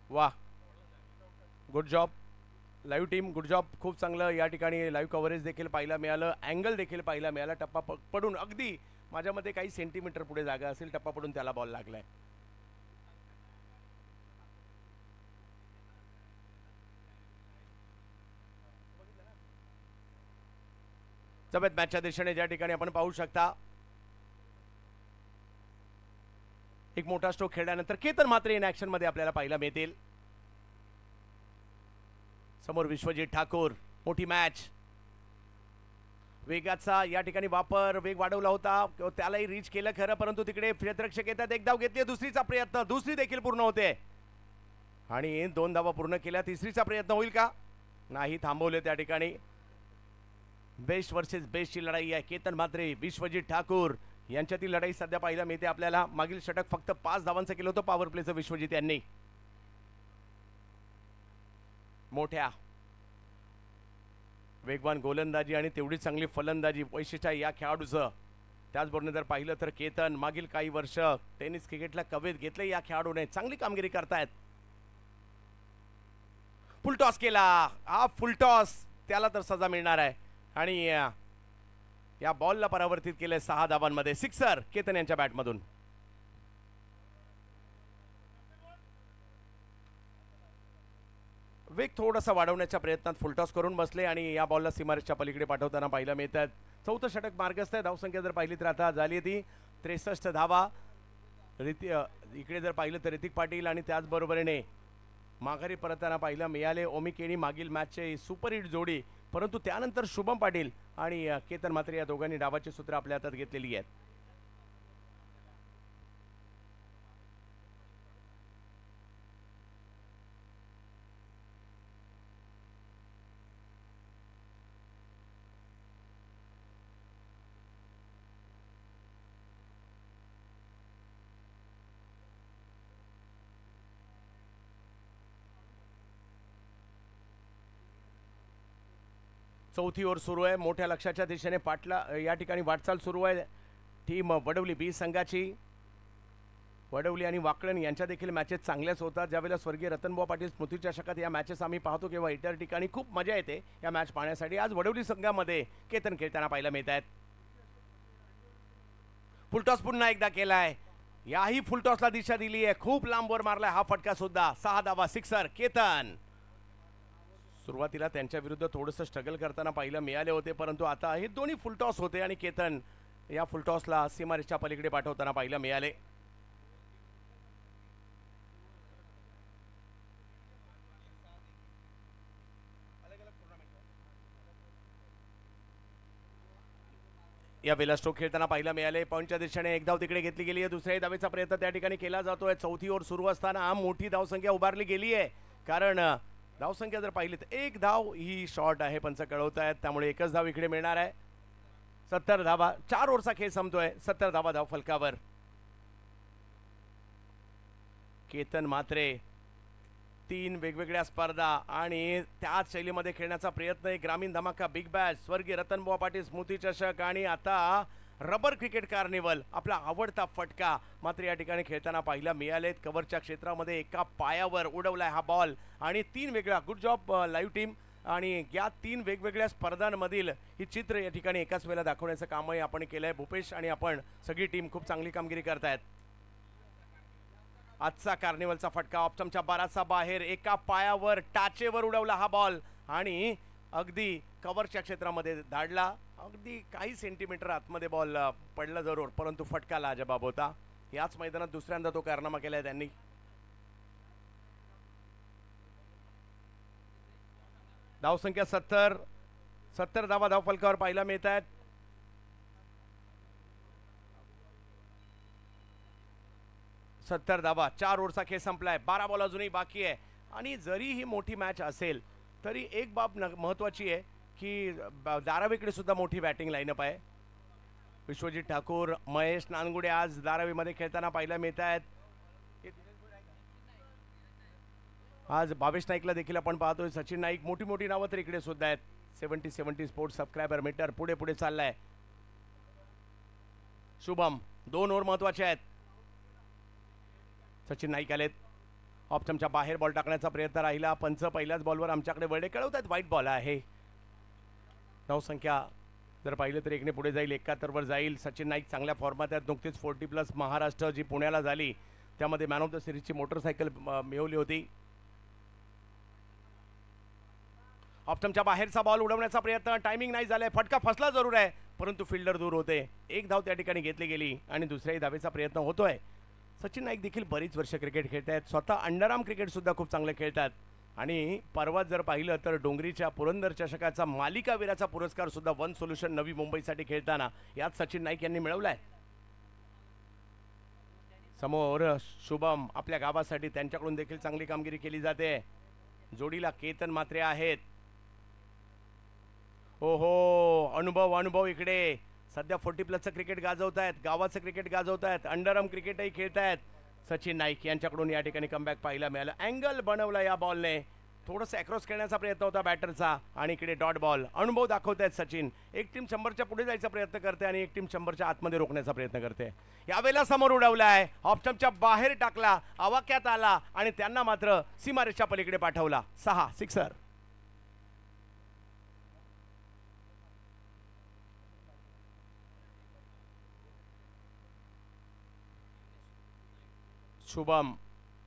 वाह, good job live team, good job. खूप चांगलं या ठिकाणी लाईव्ह कव्हरेज देखील पाहायला मिळालं, अँगल देखील पाहायला मिळाला. टप्पा पडून अगदी माझ्या मते काही सेंटीमीटर पुढे जागा असेल, टप्पा पडून त्याला बॉल लागलाय. जबत मॅचच्या दिशेने ज्या ठिकाणी आपण पाहू शकता एक मोठा स्ट्रोक खेळल्यानंतर केतन मात्र इन ॲक्शन मध्ये आपल्याला पाहायला मिळतील. समोर विश्वजित ठाकूर. मोठी मॅच, वेगाचा या ठिकाणी वापर, वेग वाढवला होता, त्यालाही रीच केलं खरं, परंतु तिकडे क्षेत्ररक्षक येतात. एक धाव घेतली, दुसरीचा प्रयत्न, दुसरी देखील पूर्ण होते आणि 2 धावा पूर्ण केल्या. तिसरीचा प्रयत्न होईल का? नाही, थांबवले त्या ठिकाणी. बेस्ट वर्सेस बेस्टची लढाई आहे. केतन म्हात्रे, विश्वजित ठाकूर यांच्यातील लढाई सध्या पाहायला मिळते आपल्याला. मागील षटक फक्त 5 धावांचं केलं होतं पॉवर प्लेचं विश्वजित यांनी. मोठ्या वेगवान गोलंदाजी आणि तेवढी चांगली फलंदाजी वैशिष्ट्य या खेळाडूचं. त्याचबरोबर जर पाहिलं तर केतन मागील काही वर्ष टेनिस क्रिकेटला कवेत घेतले या खेळाडूने. चांगली कामगिरी करतायत. फुलटॉस केला, हा फुलटॉस, त्याला तर सजा मिळणार आहे आणि या बॉलला परावर्तित केले 6 धावांमध्ये. सिक्सर केतन यांच्या बॅटमधून. वेग थोडासा वाढवण्याच्या प्रयत्नात फुलटॉस करून बसले आणि या बॉलला सीमारेषच्या पलीकडे पाठवताना पाहायला मिळतात. चौथं षटक मार्गस्थ आहे. धावसंख्या जर पाहिली तर आता झाली ती 63 धावा. इकडे जर पाहिलं तर ऋतिक पाटील आणि त्याचबरोबरीने माघारी परतताना पाहायला मिळाले ओमी केनी, मागील मॅचचे सुपरहिट जोडी. परंतु त्यानंतर शुभम पाटील आणि केतन म्हात्रे या दोघांनी डावाची सूत्र आपल्या हातात घेतलेली आहेत. चौथी ओव्हर सुरू आहे. मोठ्या लक्षाच्या दिशेने पाटला या ठिकाणी वाटचाल सुरू आहे टीम वडवली बी संघाची. वडवली आणि वाकळण यांच्या देखील मॅचेस चांगल्याच होतात. ज्यावेळेला स्वर्गीय रतनबुवा पाटील स्मृती चषकात या मॅचेस आम्ही पाहतो किंवा इतर ठिकाणी खूप मजा येते या मॅच पाहण्यासाठी. आज वडवली संघामध्ये केतन खेळताना पाहायला मिळत आहेत. फुलटॉस पुन्हा एकदा केलाय. याही फुलटॉसला दिशा दिली आहे. खूप लांबवर मारलाय हा फटका सुद्धा. 6 धावा. सिक्सर केतन. सुरुवातीला त्यांच्या विरुद्ध थोडंसं स्ट्रगल करताना पाहायला मिळाले होते, परंतु आता हे दोन्ही फुलटॉस होते आणि केतन या फुलटॉसला सीमारेषच्या पलीकडे पाठवताना पाहायला मिळाले. या वेळेला स्ट्रोक खेळताना पाहायला मिळाले. पॉईंटच्या दिशेने एक धाव तिकडे घेतली गेली आहे. दुसऱ्या धावेचा प्रयत्न त्या ठिकाणी केला जातोय. चौथी ओव्हर सुरू असताना मोठी धावसंख्या उभारली गेली आहे, कारण धावसंख्या जर पाहिली तर 1 धाव ही शॉर्ट आहे पंच कळवत आहेत, त्यामुळे एकच धाव इकडे मिळणार आहे. 70 धावा. 4 ओव्हरचा खेळ संपतोय. 70 धावा धाव फलकावर. केतन म्हात्रे 3 वेगवेगळ्या स्पर्धा आणि त्याच शैलीमध्ये खेळण्याचा प्रयत्न आहे. ग्रामीण धमाका, बिग बॅश, स्वर्गीय रतनबुवा पाटील स्मृती चषक आणि आता रबर क्रिकेट कार्निवल. आपला आवडता फटका मात्र या ठिकाणी खेळताना पाहायला मिळालेत. कव्हरच्या क्षेत्रामध्ये एका पायावर उडवलाय हा बॉल आणि 3 वेगळ्या. Good job live team. आणि या 3 वेगवेगळ्या स्पर्धांमधील ही चित्र या ठिकाणी एकाच वेळेला दाखवण्याचं कामही आपण केलंय. भूपेश आणि आपण सगळी टीम खूप चांगली कामगिरी करतायत. आजचा कार्निवलचा फटका ऑप्शनच्या 12चा बाहेर. एका पायावर टाचेवर उडवला हा बॉल आणि अगदी कव्हरच्या क्षेत्रामध्ये धाडला. अगदी काही सेंटीमीटर आतमध्ये बॉल पडला जरूर, परंतु फटका लाजबाब होता. याच मैदानात दुसऱ्यांदा तो कारनामा केलाय त्यांनी. धावसंख्या 70 धावा धाव फलकावर पाहायला मिळत आहेत. सत्तर धावा. 4 ओव्हरचा खेळ संपलाय. 12 बॉल अजूनही बाकी आहे आणि जरी ही मोठी मॅच असेल तरी एक बाब महत्त्वाची आहे की धारावीकडे सुद्धा मोठी बॅटिंग लाईनअप आहे. विश्वजित ठाकूर, महेश नानगुडे आज धारावीमध्ये खेळताना पाहायला मिळत आहेत. आज भावेश नाईकला देखील आपण पाहतोय. सचिन नाईक, मोठी मोठी नावं तर इकडे सुद्धा आहेत. 70 स्पोर्ट्स सबस्क्रायबर मीटर पुढे पुढे चाललाय. शुभम, 2 ओव्हर महत्वाचे आहेत. सचिन नाईक आलेत. ऑप्शनच्या बाहेर बॉल टाकण्याचा प्रयत्न राहिला. पंच पहिल्याच बॉलवर आमच्याकडे वर्डे कळवतात वाईट बॉल आहे. धावसंख्या जर पाहिलं तर 1ने पुढे जाईल, 71 वर जाईल. सचिन नाईक चांगल्या फॉर्मात आहेत. नुकतीच 40+ महाराष्ट्र जी पुण्याला झाली त्यामध्ये मॅन ऑफ द सिरीजची मोटरसायकल मिळवली होती. ऑप्शनच्या बाहेरचा बॉल उडवण्याचा प्रयत्न, टायमिंग नाही झालाय. फटका फसला जरूर आहे परंतु फिल्डर दूर होते. एक धाव त्या ठिकाणी घेतली गेली आणि दुसऱ्याही धावेचा प्रयत्न होतोय. सचिन नाईक देखील बरीच वर्ष क्रिकेट खेळत आहेत. स्वतः अंडरआर्म क्रिकेट सुद्धा खूप चांगलं खेळतात आणि परवा जर पाहिलं तर डोंगरीच्या पुरंदर चषकाचा मालिकावीराचा पुरस्कार सुद्धा वन सोल्युशन नवी मुंबईसाठी खेळताना यात सचिन नाईक यांनी मिळवलाय. समोर शुभम आपल्या गावासाठी, त्यांच्याकडून देखील चांगली कामगिरी केली जाते. जोडीला केतन मात्रे आहेत. ओहो, अनुभव इकडे सध्या 40+ क्रिकेट गाजवत आहेत, गावाचं क्रिकेट गाजवत आहेत, अंडरआर्म क्रिकेटही खेळत आहेत. सचिन नाईक यांच्याकडून या ठिकाणी कमबॅक पाहायला मिळालं. अँगल बनवला या बॉलने. थोडंसं ॲक्रॉस खेळण्याचा प्रयत्न होता बॅटरचा आणि इकडे डॉट बॉल. अनुभव दाखवत आहेत सचिन. एक टीम 100च्या पुढे जायचा प्रयत्न करते आणि एक टीम 100च्या आतमध्ये रोखण्याचा प्रयत्न करते. यावेळेला समोर उडवलाय, ऑप्शनच्या बाहेर टाकला, आवाक्यात आला आणि त्यांना मात्र सीमारेषा पलीकडे पाठवला. 6 सिक्सर. शुभम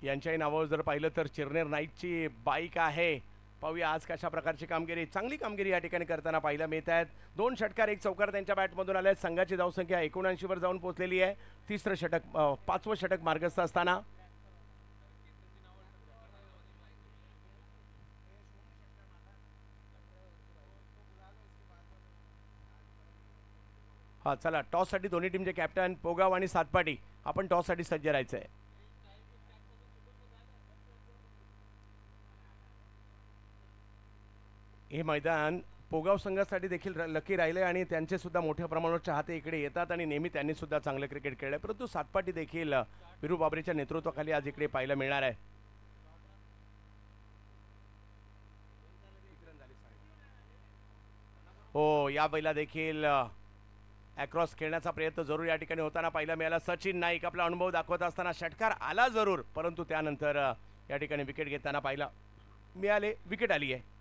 यांच्याही नावावर जर पाहिलं तर चिरनेर नाईटची बाईक आहे. पाहूया आज कशा प्रकारची कामगिरी, चांगली कामगिरी या ठिकाणी करताना पाहायला मिळत आहेत. 2 षटकार 1 चौकार त्यांच्या बॅटमधून आले आहेत. संघाची धावसंख्या 79 वर जाऊन पोहोचलेली आहे. 3रं षटक 5वं षटक मार्गस्थ असताना हा चला टॉससाठी दोन्ही टीमचे कॅप्टन पोगाव आणि सातपाटी आपण टॉससाठी सज्ज राहायचं आहे. हे मैदान पोगाव संघासाठी देखील लकी राहिले आणि त्यांचे सुद्धा मोठ्या प्रमाणावर चाहते इकडे येतात आणि नेहमी त्यांनी सुद्धा चांगलं क्रिकेट खेळलं. परंतु सातपाटी देखील विरू बाबरेच्या नेतृत्वाखाली आज इकडे पाहायला मिळणार आहे. हो, या बैला देखील ॲक्रॉस खेळण्याचा प्रयत्न जरूर या ठिकाणी होताना पाहायला मिळाला. सचिन नाईक आपला अनुभव दाखवत असताना षटकार आला जरूर परंतु त्यानंतर या ठिकाणी विकेट घेताना पाहायला मिळाले. विकेट आली आहे.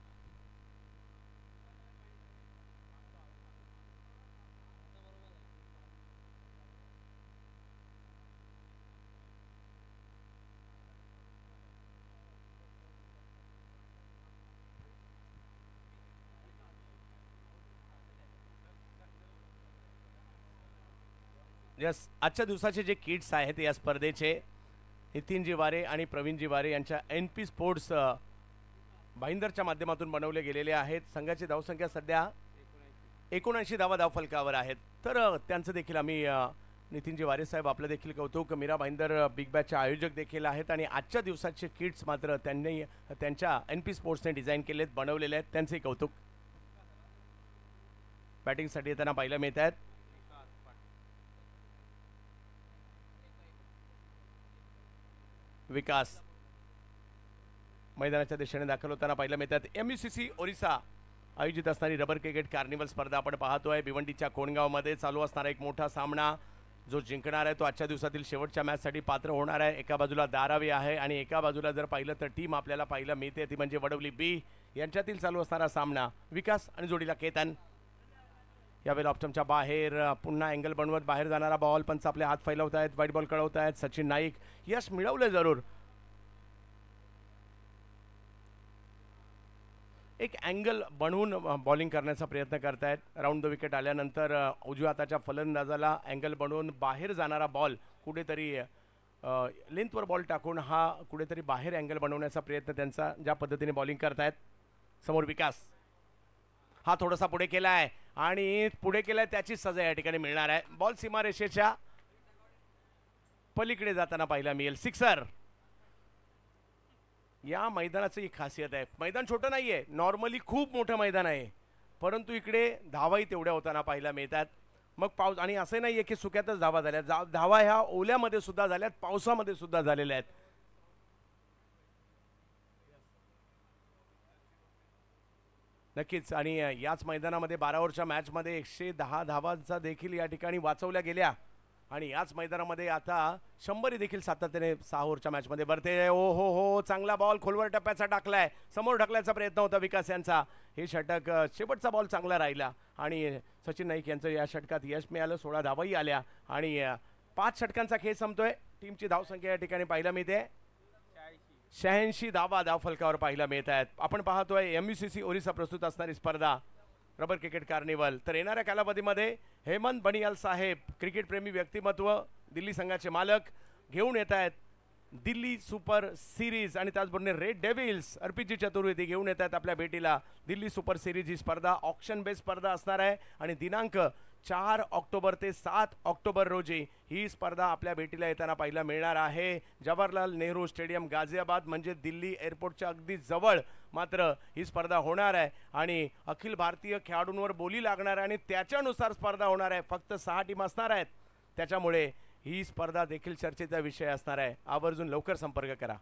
यस, आजच्या दिवसाचे जे किट्स आहेत या स्पर्धेचे नितीन जिवारे आणि प्रवीण जिवारे यांच्या NP स्पोर्ट्स भाईंदरच्या माध्यमातून बनवले गेलेले आहेत. संघाची धावसंख्या सध्या 79 धावा धावफलकावर आहेत. तर त्यांचं देखील आम्ही नितीन जिवारे साहेब आपलं देखील कौतुक. मीरा भाईंदर बिग बॅचचे आयोजक देखील आहेत आणि आजच्या दिवसाचे किट्स मात्र त्यांनी त्यांच्या NP स्पोर्ट्सने डिझाईन केलेत, बनवलेले आहेत. त्यांचंही कौतुक. बॅटिंगसाठी येताना पाहायला मिळत आहेत. विकास मैदानाच्या दिशेने दाखल होताना पाहायला मिळतात. MUCC ओरिसा आयोजित असणारी रबर क्रिकेट कार्निवल स्पर्धा आपण पाहतोय. भिवंडीच्या कोणगावमध्ये चालू असणारा एक मोठा सामना. जो जिंकणार आहे तो आजच्या दिवसातील शेवटच्या मॅचसाठी पात्र होणार आहे. एका बाजूला धारावी आहे आणि एका बाजूला जर पाहिलं तर टीम आपल्याला पाहायला मिळते ती म्हणजे वडवली B यांच्यातील चालू असणारा सामना. विकास आणि जोडीला केतन. यावेळेला ऑप्शनच्या बाहेर पुन्हा अँगल बनवत बाहेर जाणारा बॉल. पंच आपले हात फैलवत आहेत, वाईट बॉल कळवत आहेत. सचिन नाईक यश मिळवलं जरूर. एक अँगल बनवून बॉलिंग करण्याचा प्रयत्न करतायत. राऊंड द विकेट आल्यानंतर उजव्या हाताच्या फलंदाजाला अँगल बनवून बाहेर जाणारा बॉल कुठेतरी लेंथवर बॉल टाकून हा कुठेतरी बाहेर अँगल बनवण्याचा प्रयत्न त्यांचा, ज्या पद्धतीने बॉलिंग करतायत. समोर विकास हा थोडासा पुढे केला आहे आणि पुढे केलाय त्याची सजा या ठिकाणी मिळणार आहे. बॉल सीमारेषेच्या पलीकडे जाताना पाहायला मिळेल. सिक्सर. या मैदानाची एक खासियत आहे, मैदान छोटं नाहीये, नॉर्मली खूप मोठं मैदान आहे, परंतु इकडे धावाही तेवढ्या होताना पाहायला मिळतात. मग पाऊस, आणि असं नाहीये की सुक्यातच धावा झाल्या, धावा ह्या ओल्यामध्ये सुद्धा झाल्यात, पावसामध्ये सुद्धा झालेल्या आहेत. नक्कीच. आणि याच मैदानामध्ये 12 ओव्हरच्या मॅचमध्ये 110 धावांचा देखील या ठिकाणी वाचवल्या गेल्या, आणि याच मैदानामध्ये आता 100 देखील सातत्याने 6 ओव्हरच्या मॅचमध्ये भरते. ओ हो हो, चांगला बॉल खोलवर टप्प्याचा टाकलाय, समोर ढकलायचा प्रयत्न होता विकास यांचा. हे षटक, शेवटचा बॉल चांगला राहिला आणि सचिन नाईक यांचं या षटकात यश मिळालं. 16 धावाही आल्या आणि 5 षटकांचा खेळ संपतोय. टीमची धावसंख्या या ठिकाणी पाहायला मिळते 86 धावा धावफलकावर पाहायला मिळत आहेत. आपण पाहतोय MUCC ओरिसा प्रस्तुत असणारी स्पर्धा रबर क्रिकेट कार्निवल. तर येणाऱ्या कालावधीमध्ये हेमंत बनियाल साहेब, क्रिकेटप्रेमी व्यक्तिमत्व, दिल्ली संघाचे मालक, घेऊन येत आहेत दिल्ली सुपर सिरीज, आणि त्याचबरोबर रेड डेव्हिल्स अर्पितजी चतुर्वेदी घेऊन येत आहेत आपल्या भेटीला. दिल्ली सुपर सिरीज ही स्पर्धा ऑक्शन बेस्ड स्पर्धा असणार आहे आणि दिनांक 4 ऑक्टोबर ते 7 ऑक्टोबर रोजी ही स्पर्धा आपल्या भेटीला येताना पाहायला मिळणार आहे. जवाहरलाल नेहरू स्टेडियम गाझियाबाद, म्हणजे दिल्ली एअरपोर्टच्या अगदी जवळ मात्र ही स्पर्धा होणार आहे आणि अखिल भारतीय खेळाडूंवर बोली लागणार आहे आणि त्याच्यानुसार स्पर्धा होणार आहे. फक्त 6 टीम असणार आहेत, त्याच्यामुळे ही स्पर्धा देखील चर्चेचा विषय असणार आहे. आवर्जून लवकर संपर्क करा.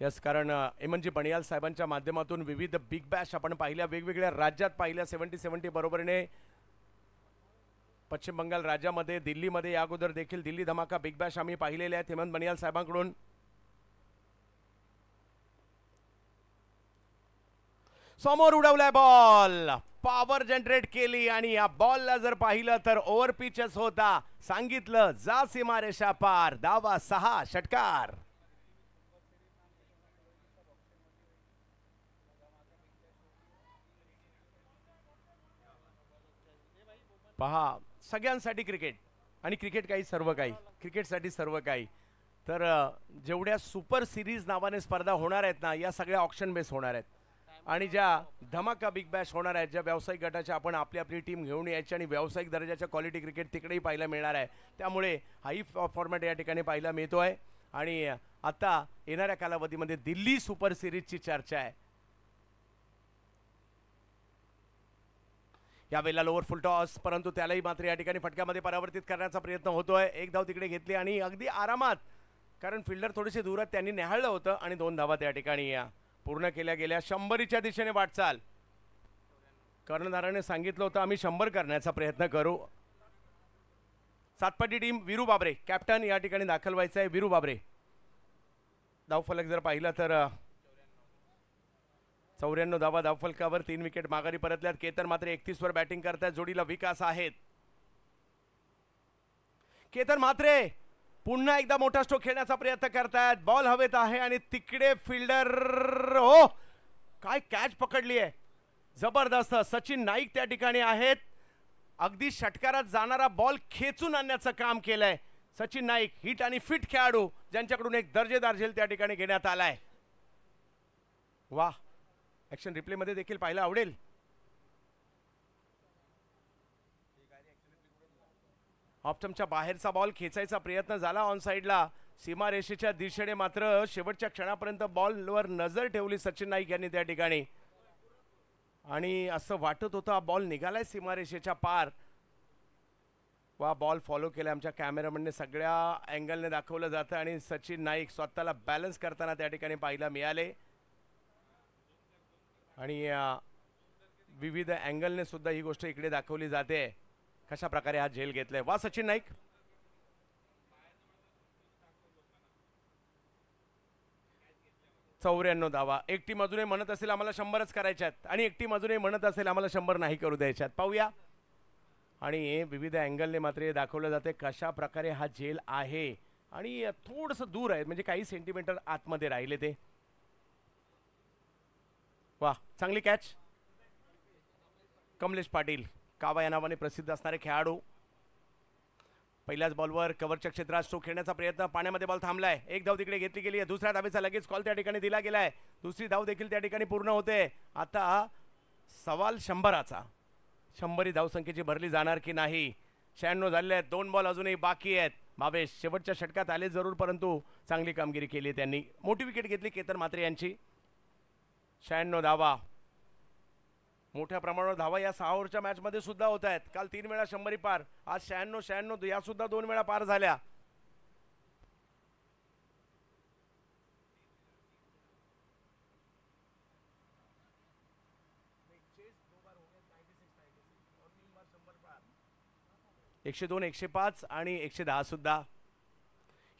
यस, कारण हेमंतजी बनियाल साहेबांच्या माध्यमातून विविध बिग बॅश आपण पाहिल्या, वेगवेगळ्या राज्यात पाहिल्या. 70-70 बरोबरीने पश्चिम बंगाल राज्यामध्ये, दिल्लीमध्ये या अगोदर देखील दिल्ली धमाका बिग बॅश आम्ही पाहिलेले आहेत हेमंत बनियाल साहेबांकडून. समोर उडवलाय बॉल, पॉवर जनरेट केली आणि या बॉलला जर पाहिलं तर ओव्हर पिचच होता. सांगितलं जा सीमारेषा पार, धावा 6, षटकार. पहा, सगळ्यांसाठी क्रिकेट, आणि क्रिकेट काही सर्व काही, क्रिकेटसाठी सर्व काही. तर जेवढ्या सुपर सिरीज नावाने स्पर्धा होणार आहेत ना, या सगळ्या ऑक्शन बेस होणार आहेत, आणि ज्या धमाका बिग बॅश होणार आहेत, ज्या व्यावसायिक गटाच्या आपण आपली आपली टीम घेऊन यायची आणि व्यावसायिक दर्जाच्या क्वालिटी क्रिकेट तिकडेही पाहायला मिळणार आहे. त्यामुळे हाही फॉर्मॅट या ठिकाणी पाहायला मिळतो आहे. आणि आता येणाऱ्या कालावधीमध्ये दिल्ली सुपर सिरीजची चर्चा आहे. यावेळेला लोअर फुल टॉस, परंतु त्यालाही मात्र या ठिकाणी फटक्यामध्ये परावर्तित करण्याचा प्रयत्न होतोय. एक धाव तिकडे घेतली आणि अगदी आरामात, कारण फिल्डर थोडेसे दूर आहेत, त्यांनी न्याहाळलं होतं आणि 2 धावा त्या ठिकाणी पूर्ण केल्या गेल्या. 100च्या दिशेने वाटचाल. कर्णधाराने सांगितलं होतं आम्ही 100 करण्याचा प्रयत्न करू. सातपाटी टीम, वीरू बाबरे कॅप्टन या ठिकाणी दाखल व्हायचं आहे. वीरू बाबरे, धावफलक जर पाहिलं तर 94 धावा धावफलकावर, 3 विकेट माघारी परतल्यात. केतन मात्र 31 वर बॅटिंग करतात. जोडीला विकास आहेत. केतन म्हात्रे पुन्हा एकदा मोठा स्ट्रोक खेळण्याचा प्रयत्न करतायत. बॉल हवेत आहे आणि तिकडे फिल्डर, हो काय कॅच पकडली आहे, जबरदस्त. सचिन नाईक त्या ठिकाणी आहेत. अगदी षटकारात जाणारा बॉल खेचून आणण्याचं काम केलंय सचिन नाईक. हिट आणि फिट खेळाडू, ज्यांच्याकडून एक दर्जेदार झेल त्या ठिकाणी घेण्यात आलाय. वाह, ऍक्शन रिप्ले मध्ये देखील पाहायला आवडेल. ऑप्टमच्या बाहेरचा बॉल खेचायचा प्रयत्न झाला ऑन साइडला, सीमारेषेच्या दिशेने मात्र शेवटच्या क्षणापर्यंत बॉलवर नजर ठेवली सचिन नाईक यांनी त्या ठिकाणी, आणि असं वाटत होतं बॉल निघालाय सीमारेषेच्या पार. वा, बॉल फॉलो केला आमच्या कॅमेरामॅनने, सगळ्या अँगलने दाखवलं जातं आणि सचिन नाईक स्वतःला बॅलन्स करताना त्या ठिकाणी पाहायला मिळाले. आणि विविध अँगलने सुद्धा ही गोष्ट इकडे दाखवली जाते, कशा प्रकारे हा झेल घेतलाय. वा सचिन नाईक. चौऱ्याण्णव धावा. एक टीम अजूनही म्हणत असेल आम्हाला 100च करायच्यात, आणि एक टीम अजूनही म्हणत असेल आम्हाला 100 नाही करू द्यायच्यात. पाहूया. आणि विविध अँगलने मात्र हे दाखवलं जाते कशा प्रकारे हा झेल आहे, आणि थोडंसं दूर आहे, म्हणजे काही सेंटीमीटर आतमध्ये राहिले ते. वा, चांगली कॅच. कमलेश पाटील, कावा या नावाने प्रसिद्ध असणारे खेळाडू, पहिल्याच बॉलवर कव्हरच्या क्षेत्रात स्ट्रोक खेळण्याचा प्रयत्न, पाण्यामध्ये बॉल थांबलाय. एक धाव तिकडे घेतली गेली आहे. दुसऱ्या धावेचा लगेच कॉल त्या ठिकाणी दिला गेलाय. दुसरी धाव देखील त्या ठिकाणी पूर्ण होते. आता सवाल 100चा, 100 धावसंख्येची भरली जाणार की नाही. 96 झालेले आहेत. 2 बॉल अजूनही बाकी आहेत. भावेश शेवटच्या षटकात आले जरूर, परंतु चांगली कामगिरी केली त्यांनी. मोठी विकेट घेतली केतन म्हात्रे यांची. 96 धावा. मोठ्या प्रमाणावर धावा या 6 ओव्हरच्या मॅच मध्ये सुद्धा होत आहेत. काल 3 वेळा 100 पार, आज 96 या सुद्धा 2 वेळा पार झाल्या. एकशे 2, 105 आणि 110 सुद्धा.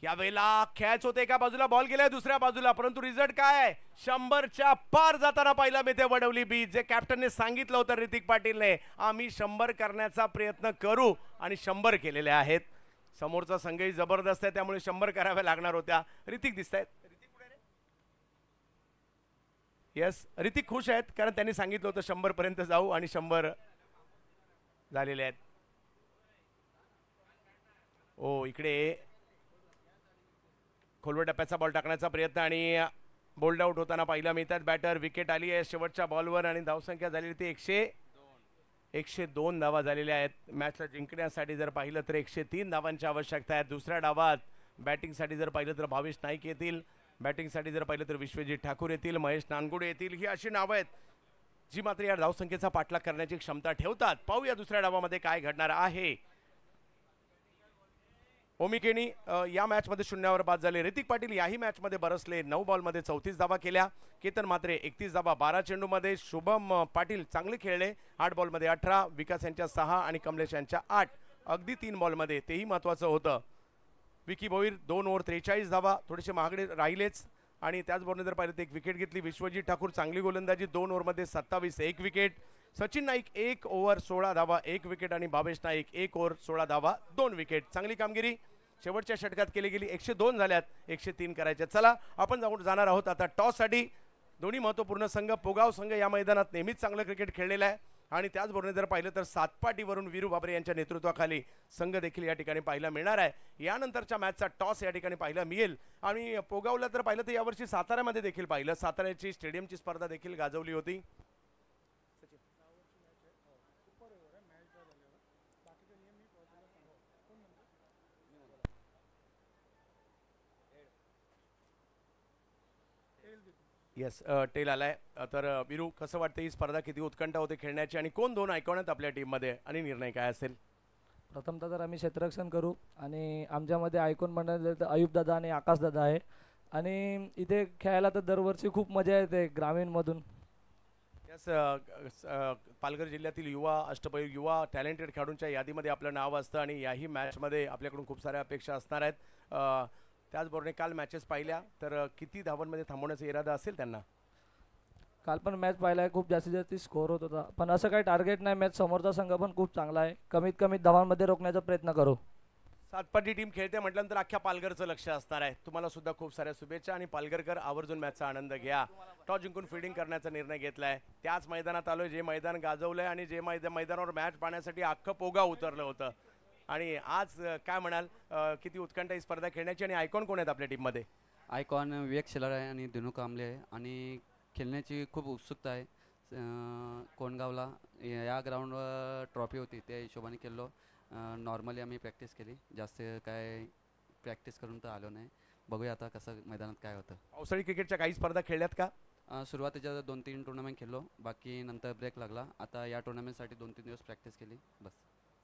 यावेळेला खेळायच होते, एका बाजूला बॉल गेलाय दुसऱ्या बाजूला, परंतु रिझल्ट काय आहे? 100च्या पार जाताना पाहिला मी ते वडवली बीच. जे कॅप्टनने सांगितलं होतं ऋतिक पाटीलने, आम्ही 100 करण्याचा प्रयत्न करू आणि 100 केलेले आहेत. समोरचा संघही जबरदस्त आहे, त्यामुळे 100 कराव्या लागणार होत्या. ऋतिक दिसतायत. यस, ऋतिक खुश आहेत कारण त्यांनी सांगितलं होतं 100 पर्यंत जाऊ आणि 100 झालेले आहेत. ओ, इकडे खोलवर टप्प्याचा बॉल टाकण्याचा प्रयत्न आणि बोल्ड आउट होताना पाहिला मिळतात बॅटर. विकेट आली आहे शेवटच्या बॉलवर आणि धावसंख्या झालेली ती 102 धावा झालेल्या आहेत. मॅचला जिंकण्यासाठी जर पाहिलं तर 103 धावांची आवश्यकता आहे. दुसऱ्या डावात बॅटिंगसाठी जर पाहिलं तर भावेश नाईक येतील, बॅटिंगसाठी जर पाहिलं तर विश्वजित ठाकूर येतील, महेश नानगुडे येतील. ही अशी नावं आहेत जी मात्र या धावसंख्येचा पाठलाग करण्याची क्षमता ठेवतात. पाहूया दुसऱ्या डावामध्ये काय घडणार आहे. ओमी केनी या मॅचमध्ये 0वर बाद झाले. ऋतिक पाटील याही मॅचमध्ये बरसले. 9 बॉलमध्ये 34 धावा केल्या. केतन म्हात्रे 31 धावा 12 चेंडूमध्ये. शुभम पाटील चांगले खेळले. 8 बॉलमध्ये 18, विकास यांच्या 6 आणि कमलेश यांच्या 8. अगदी 3 बॉलमध्ये, तेही महत्त्वाचं होतं. विकी भोईर 2 ओव्हर 43 धावा, थोडेसे महागडे राहिलेच. आणि त्याचबरोबर जर पाहिलं तर 1 विकेट घेतली. विश्वजित ठाकूर चांगली गोलंदाजी, 2 ओव्हरमध्ये 27, 1 विकेट. सचिन नाईक 1 ओव्हर 16 धावा 1 विकेट आणि भावेश नाईक 1 ओव्हर 16 धावा 2 विकेट. चांगली कामगिरी शेवटच्या षटकात केली गेली. 102 झाल्यात, 103 करायचे. चला आपण जाणार आहोत आता टॉससाठी. दोन्ही महत्त्वपूर्ण संघ. पोगाव संघ या मैदानात नेहमीच चांगलं क्रिकेट खेळलेला आहे आणि त्याचबरोबर जर पाहिलं तर सातपाटीवरून वीरू बाबरे यांच्या नेतृत्वाखाली संघ देखील या ठिकाणी पाहायला मिळणार आहे. यानंतरच्या मॅचचा टॉस या ठिकाणी पाहायला मिळेल. आणि पोगावला तर पाहिलं तर यावर्षी साताऱ्यामध्ये देखील पाहिलं, साताऱ्याची स्टेडियमची स्पर्धा देखील गाजवली होती. येस, टेल आलाय. तर वीरू, कसं वाटतं ही स्पर्धा, किती उत्कंठा होते खेळण्याची आणि कोण 2 ऐकवण्यात आपल्या टीममध्ये आणि निर्णय काय असेल? प्रथमतः तर आम्ही क्षेत्ररक्षण करू आणि आमच्यामध्ये आयकॉन मंडळ तर अयुब दादा आणि आकाश दादा आहे. आणि इथे खेळायला तर दरवर्षी खूप मजा येते ग्रामीणमधून. यस, पालघर जिल्ह्यातील युवा अष्टपैलू युवा टॅलेंटेड खेळाडूंच्या यादीमध्ये आपलं नाव असतं आणि याही मॅचमध्ये आपल्याकडून खूप साऱ्या अपेक्षा असणार आहेत. त्याचबरोबर काल मॅचेस पाहिल्या तर किती धावांमध्ये थांबवण्याचा इरादा असेल त्यांना? काल पण मॅच पाहिला आहे, खूप जास्तीत जास्त स्कोअर होत होता, पण असं काही टार्गेट नाही. मॅच समोरचा संघ पण खूप चांगला आहे, कमीत कमी धावांमध्ये रोखण्याचा प्रयत्न करू. सातपाटी टीम खेळते म्हटल्यानंतर अख्ख्या पालघरचं लक्ष असणार आहे. तुम्हाला सुद्धा खूप साऱ्या शुभेच्छा आणि पालघरकर आवर्जून मॅचचा आनंद घ्या. टॉस जिंकून फिल्डिंग करण्याचा निर्णय घेतलाय. त्याच मैदानात आलोय जे मैदान गाजवलंय आणि जे मैदानावर मॅच पाहण्यासाठी अख्खं पोगाव उतरलं होतं. आणि आज काय म्हणाल, किती उत्कंठा ही स्पर्धा खेळण्याची आणि आयकॉन कोण आहेत आपल्या टीममध्ये? आयकॉन विवेक शेलार आहे आणि दिनू कांबळे आहे आणि खेळण्याची खूप उत्सुकता आहे. कोंडगावला या ग्राउंडवर ट्रॉफी होती, त्या हिशोबाने खेळलो. नॉर्मली आम्ही प्रॅक्टिस केली, जास्त काय प्रॅक्टिस करून तर आलो नाही. बघूया आता कसं मैदानात काय होतं. पावसाळी क्रिकेटच्या काही स्पर्धा खेळल्यात का? सुरुवातीच्या 2-3 टुर्नामेंट खेळलो, बाकी नंतर ब्रेक लागला. आता या टुर्नामेंटसाठी 2-3 दिवस प्रॅक्टिस केली, बस.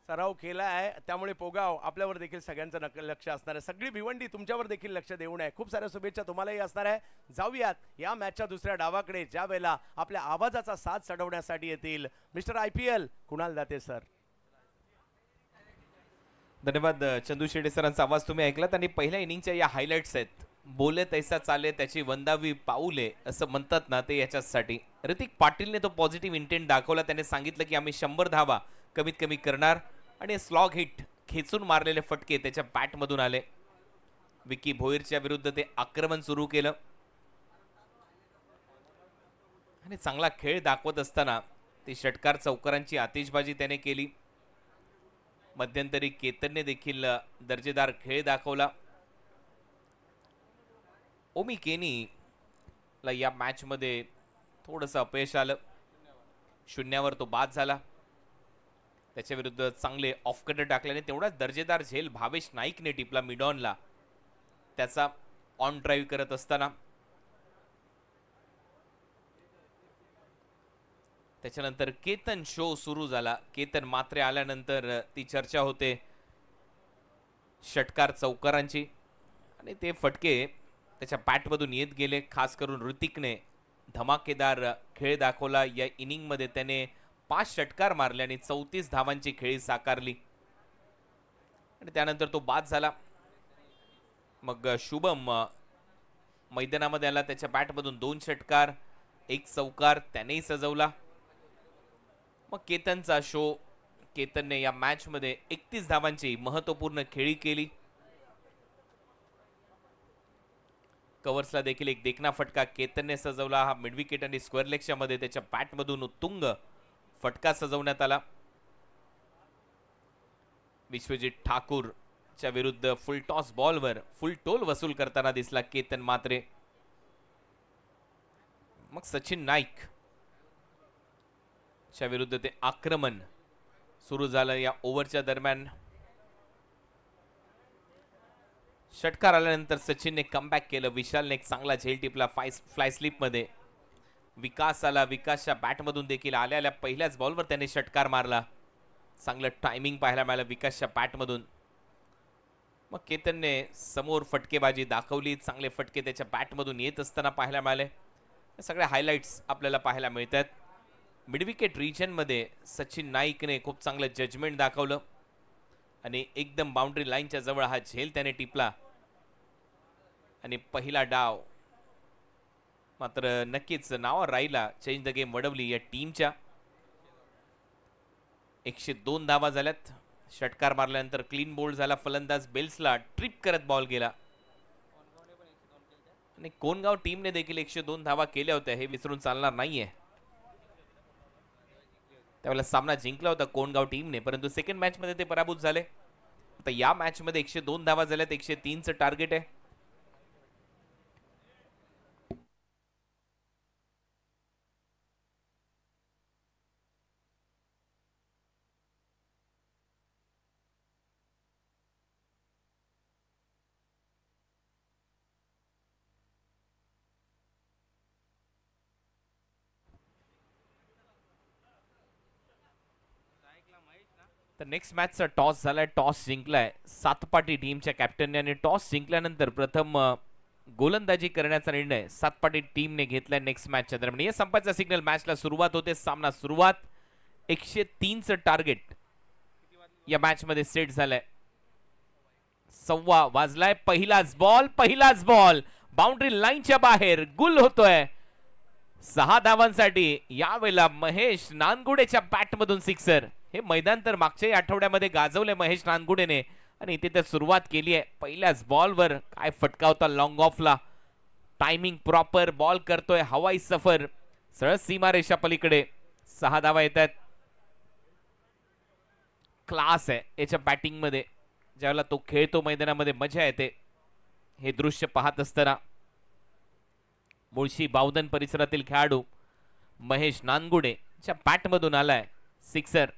सराव केला आहे, त्यामुळे पोगाव आपल्यावर देखील सगळ्यांचं लक्ष असणार आहे. सगळी भिवंडी तुमच्यावर देखील लक्ष देऊन आहे. खूप साऱ्या शुभेच्छा तुम्हालाही असणार आहे. जाऊयात या मॅचच्या दुसऱ्या डावाकडे, ज्या वेळेला आपल्या आवाजाचा साथ चढवण्यासाठी येतील mister IPL Kunal Date sir. धन्यवाद चंदू शेडे सरांचा आवाज तुम्ही ऐकलात. आणि पहिल्या इनिंगच्या या हायलाइट्स आहेत. बोले तैसा चाले त्याची वंदावी पाऊले असं म्हणतात ना, ते याच्यासाठी ऋतिक पाटीलने तो पॉझिटिव्ह इंटेंट दाखवला. त्याने सांगितलं की आम्ही 100 धावा कमीत कमी करणार आणि स्लॉग हिट खेचून मारलेले फटके त्याच्या बॅटमधून आले. विकी भोईरच्या विरुद्ध ते आक्रमण सुरू केलं आणि चांगला खेळ दाखवत असताना ती षटकार चौकारांची आतिषबाजी त्याने केली. मध्यंतरी केतनने देखील दर्जेदार खेळ दाखवला. ओमी केनीला या मॅचमध्ये थोडंसं अपयश आलं, 0वर तो बाद झाला. त्याच्या विरुद्ध चांगले ऑफ कटर टाकल्याने तेवढाच दर्जेदार झेल भावेश नाईकने टिपला मिडॉनला त्याचा ऑन ड्राईव्ह करत असताना. त्याच्यानंतर केतन शो सुरू झाला. केतन मात्रे आल्यानंतर ती चर्चा होते षटकार चौकारांची आणि ते फटके त्याच्या बॅटमधून येत गेले. खास करून ऋतिकने धमाकेदार खेळ दाखवला या इनिंगमध्ये. त्याने 5 षटकार मारले आणि 34 धावांची खेळी साकारली आणि त्यानंतर तो बाद झाला. मग शुभम मैदानामध्ये आला. त्याच्या बॅटमधून 2 षटकार 1 चौकार त्यानेही सजवला. मग केतनचा शो. केतनने या मॅच मध्ये 31 धावांची महत्वपूर्ण खेळी केली. कव्हर्सला देखील एक देखना फटका केतनने सजवला. हा मिड विकेट आणि स्क्वेअर लेगच्या मध्ये त्याच्या बॅटमधून उत्तुंग फटका सजवण्यात आला. विश्वजित ठाकूर च्या विरुद्ध फुल टॉस बॉलवर फुल टोल वसूल करताना दिसला केतन मात्रे. मग सचिन नाईक च्या विरुद्ध ते आक्रमण सुरू झालं. या ओव्हरच्या दरम्यान षटकार आल्यानंतर सचिनने कमबॅक केलं. विशालने एक चांगला झेल टिपला फ्लाय स्लिप मध्ये. विकास आला. विकासच्या बॅटमधून देखील आल्या पहिल्याच बॉलवर त्याने षटकार मारला. चांगलं टायमिंग पाहायला मिळालं विकासच्या बॅटमधून. मग केतनने समोर फटकेबाजी दाखवली. चांगले फटके त्याच्या बॅटमधून येत असताना पाहायला मिळाले. सगळे हायलाइट्स आपल्याला पाहायला मिळतात. मिडविकेट रिजन मध्ये सचिन नाईकने खूप चांगलं जजमेंट दाखवलं आणि एकदम बाउंड्री लाईनच्या जवळ हा झेल त्याने टिपला आणि पहिला डाव मात्र नक्कीच नावावर राहिला. चेंज द गेम वडवली या टीमच्या. 102 धावा झाल्यात. षटकार मारल्यानंतर क्लीन बोल्ड झाला. फलंदाज बेल्सला ट्रिप करत बॉल गेला आणि कोणगाव टीमने देखील 102 धावा केल्या होत्या. हे विसरून चालणार नाहीये. त्यावेळेला सामना जिंकला होता कोणगाव टीमने परंतु सेकंड मॅच मध्ये ते पराभूत झाले. आता या मॅच मध्ये 102 धावा झाल्यात. 103चं टार्गेट आहे. तर नेक्स्ट मॅचचा टॉस झालाय. टॉस जिंकलाय सातपाटी टीमच्या कॅप्टनने आणि टॉस जिंकल्यानंतर प्रथम गोलंदाजी करण्याचा निर्णय सातपाटी टीमने घेतलाय नेक्स्ट मॅचच्या दरम्यान. या संपाचा सिग्नल मॅचला सुरुवात होते. सामना सुरुवात. 103चं टार्गेट या मॅच मध्ये सेट झालंय. 1:15 वाजलाय. पहिलाच बॉल बाउंड्री लाईनच्या बाहेर गुल होतोय 6 धावांसाठी. यावेळेला महेश नानगुडेच्या बॅटमधून सिक्सर. हे मैदान तर मागच्याही आठवड्यामध्ये गाजवले महेश नानगुडेने आणि इथे तर सुरुवात केली आहे. पहिल्याच बॉलवर काय फटका होता लॉंग ऑफला. Timing proper. बॉल करतोय हवाई सफर सरळ सीमारेषा पलीकडे. 6 धावा येतात. क्लास आहे याच्या बॅटिंग मध्ये. ज्यावेळेला तो खेळतो मैदानामध्ये मजा येते हे दृश्य पाहत असताना. मुळशी बावधन परिसरातील खेळाडू महेश नानगुडे च्या बॅटमधून आलाय सिक्सर.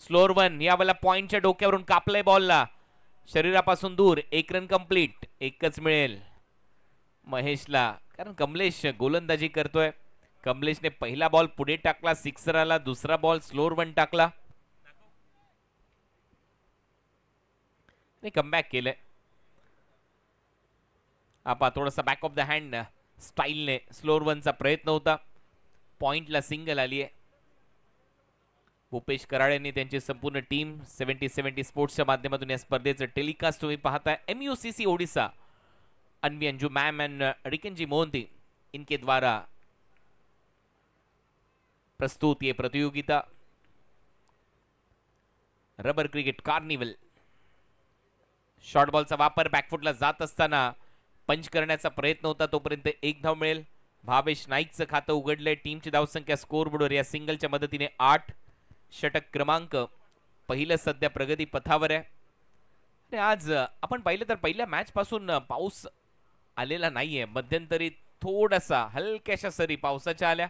स्लोअर 1 यावेळेला पॉइंटच्या डोक्यावरून कापलंय बॉलला. शरीरापासून दूर. 1 रन कंप्लीट. एकच मिळेल महेशला कारण कमलेश गोलंदाजी करतोय. कमलेशने पहिला बॉल पुढे टाकला सिक्सर आला. दुसरा बॉल स्लोअर 1 टाकला आणि कमबॅक केलंय. आपा थोडासा बॅक ऑफ द हँड स्टाईलने स्लोअर 1चा प्रयत्न होता. पॉइंटला सिंगल आली आहे. भूपेश कराळेंनी त्यांची संपूर्ण टीम 70-70 स्पोर्ट्सच्या माध्यमातून या स्पर्धेचं टेलिकास्ट तुम्ही पाहताय. MUCC Odisha Anvi Anju ma'am and Rikanji Mohanty इनके द्वारा प्रस्तुत ये प्रतियोगिता रबर क्रिकेट कार्निवल. शॉर्ट बॉलचा वापर बॅकफुटला जात असताना पंच करण्याचा प्रयत्न होता तोपर्यंत 1 धाव मिळेल. भावेश नाईकचं खातं उघडलंय. टीमची धावसंख्या स्कोअरबोर्डवर या सिंगलच्या मदतीने 8. षटक क्रमांक पहिलं सध्या प्रगती पथावर आहे. आणि आज आपण पाहिलं तर पहिल्या मॅच पासून पाऊस आलेला नाहीये. मध्यंतरी थोडासा हलक्याशा सरी पावसाच्या आल्या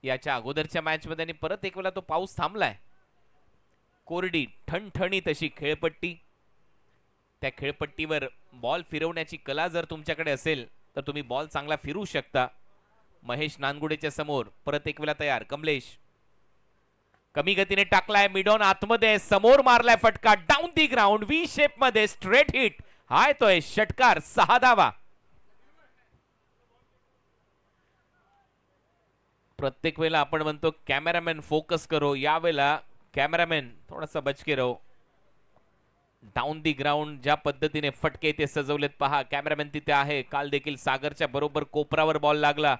याच्या अगोदरच्या मॅच मध्ये आणि परत एक वेळा तो पाऊस थांबलाय. कोरडी ठणठणीत अशी खेळपट्टी, त्या खेळपट्टीवर बॉल फिरवण्याची कला जर तुमच्याकडे असेल तर तुम्ही बॉल चांगला फिरू शकता. महेश नानगुडेच्या समोर परत एक वेळा तयार. कमलेश कमी गतीने टाकलाय, मिडॉन आतमध्ये, समोर मारलाय फटका down the ground, V shape मध्ये स्ट्रेट हिट. हा येतोय षटकार, 6 धावा. प्रत्येक वेळेला आपण म्हणतो कॅमेरामॅन फोकस करो, यावेळेला कॅमेरामॅन थोडासा बचके रहो. डाऊन दी ग्राउंड ज्या पद्धतीने फटके ते सजवलेत पहा. कॅमेरामॅन तिथे आहे. काल देखील सागरच्या बरोबर कोपरावर बॉल लागला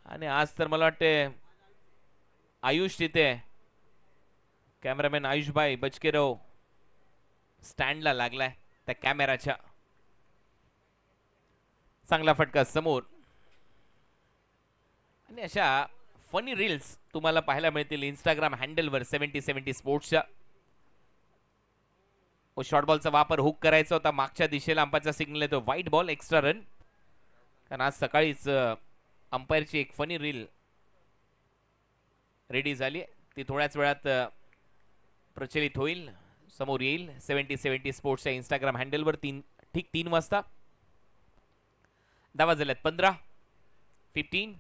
आणि आज तर मला वाटते आयुष तिथे, कॅमेरामॅन आयुष भाई बचके रहो, स्टँडला लागलाय त्या कॅमेराच्या. चांगला फटका समोर. आणि अशा फनी रील्स तुम्हाला पाहायला मिळतील इंस्टाग्राम हँडलवर 7070 स्पोर्ट्सच्या. शॉर्ट बॉलचा वापर हुक करायचा होता, मागच्या दिशेला अंपायरचा सिग्नल येतो, व्हाईट बॉल एक्स्ट्रा रन. कारण आज सकाळीच अंपायरची एक फनी रील रेडी झाली, ती थोड्याच वेळात प्रचलित होईल, समोर येईल 7070 स्पोर्ट्सच्या इंस्टाग्राम हँडलवर ठीक 3 वाजता. धावा झाल्यात 15. 15.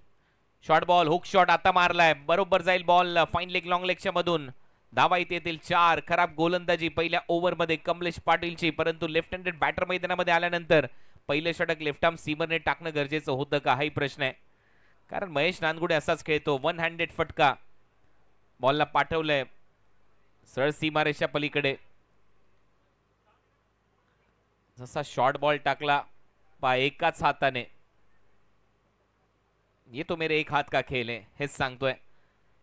शॉर्ट बॉल हुक शॉट आता मारलाय, बरोबर जाईल बॉल फाईन लेग लॉंग लेगच्या मधून. धावा इथे येतील 4. खराब गोलंदाजी पहिल्या ओव्हरमध्ये कमलेश पाटीलची, परंतु लेफ्ट हँडेड बॅटर मैदानामध्ये आल्यानंतर पहिले षटक लेफ्ट आर्म सीमरने टाकणं गरजेचं होतं का, हाही प्रश्न आहे. कारण महेश नानगुडे असाच खेळतो. 1 हँडेड फटका बॉलला पाठवलंय सरळ सीमारेषा पलीकडे. जसा शॉर्ट बॉल टाकला पा एकाच हाताने, ये तो मेरे एक हात का खेल है हेच सांगतोय.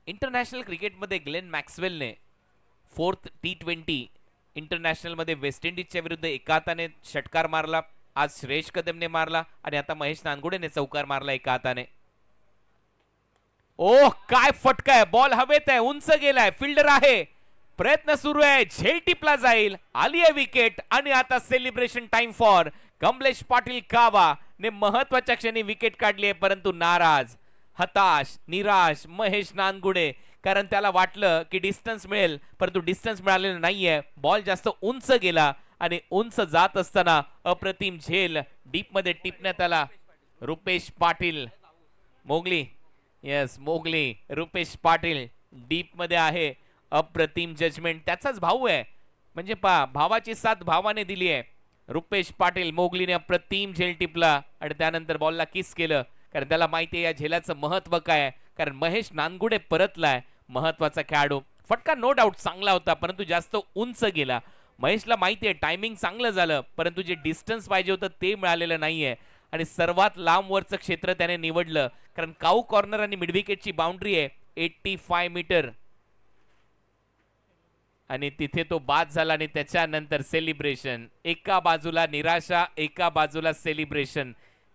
इंटरनॅशनल क्रिकेटमध्ये ग्लेन मॅक्सवेलने 4th T20 इंटरनॅशनल मध्ये वेस्ट इंडिजच्या विरुद्ध एका हाताने षटकार मारला. आज श्रेयस कदमने मारला आणि आता महेश नानगुडेने चौकार मारला एका हाताने. ओह काय फटका आहे, बॉल हवेत आहे, उंच गेलाय, फिल्डर आहे, प्रयत्न सुरू आहे, झेल टिपला जाईल, आली आहे विकेट. आणि आता celebration time for Kamlesh Patil कावा ने महत्वाच्या क्षणी विकेट काढली आहे, परंतु नाराज, हताश, निराश महेश नानगुडे. कारण त्याला वाटलं की डिस्टन्स मिळेल, परंतु डिस्टन्स मिळालेलं नाहीये. बॉल जास्त उंच गेला आणि उंच जात असताना अप्रतिम झेल डीप मध्ये टिपण्यात आला. Rupesh Patil Mowgli, yes Mowgli, Rupesh Patil deep मध्ये आहे. अप्रतिम जजमेंट, त्याचाच भाऊ आहे, म्हणजे भावाची साथ भावाने दिली आहे. रुपेश पाटील मोगलीने अप्रतिम झेल टिपला आणि त्यानंतर बॉलला किस केलं, कारण त्याला माहिती आहे या झेलाचं महत्व काय आहे. कारण महेश नानगुडे परतलाय, महत्वाचा खेळाडू. फटका नो डाऊट चांगला होता, परंतु जास्त उंच गेला. महेशला माहिती आहे टायमिंग चांगलं झालं, परंतु जे डिस्टन्स पाहिजे होतं ते मिळालेलं नाहीये. आणि सर्वात लांबवरचं क्षेत्र त्याने निवडलं, कारण काऊ कॉर्नर आणि मिडविकेटची बाउंड्री आहे 85 मीटर आणि तिथे तो बाद झाला. आणि त्याच्यानंतर सेलिब्रेशन, एका बाजूला निराशा, एका बाजूला सेलिब्रेशन.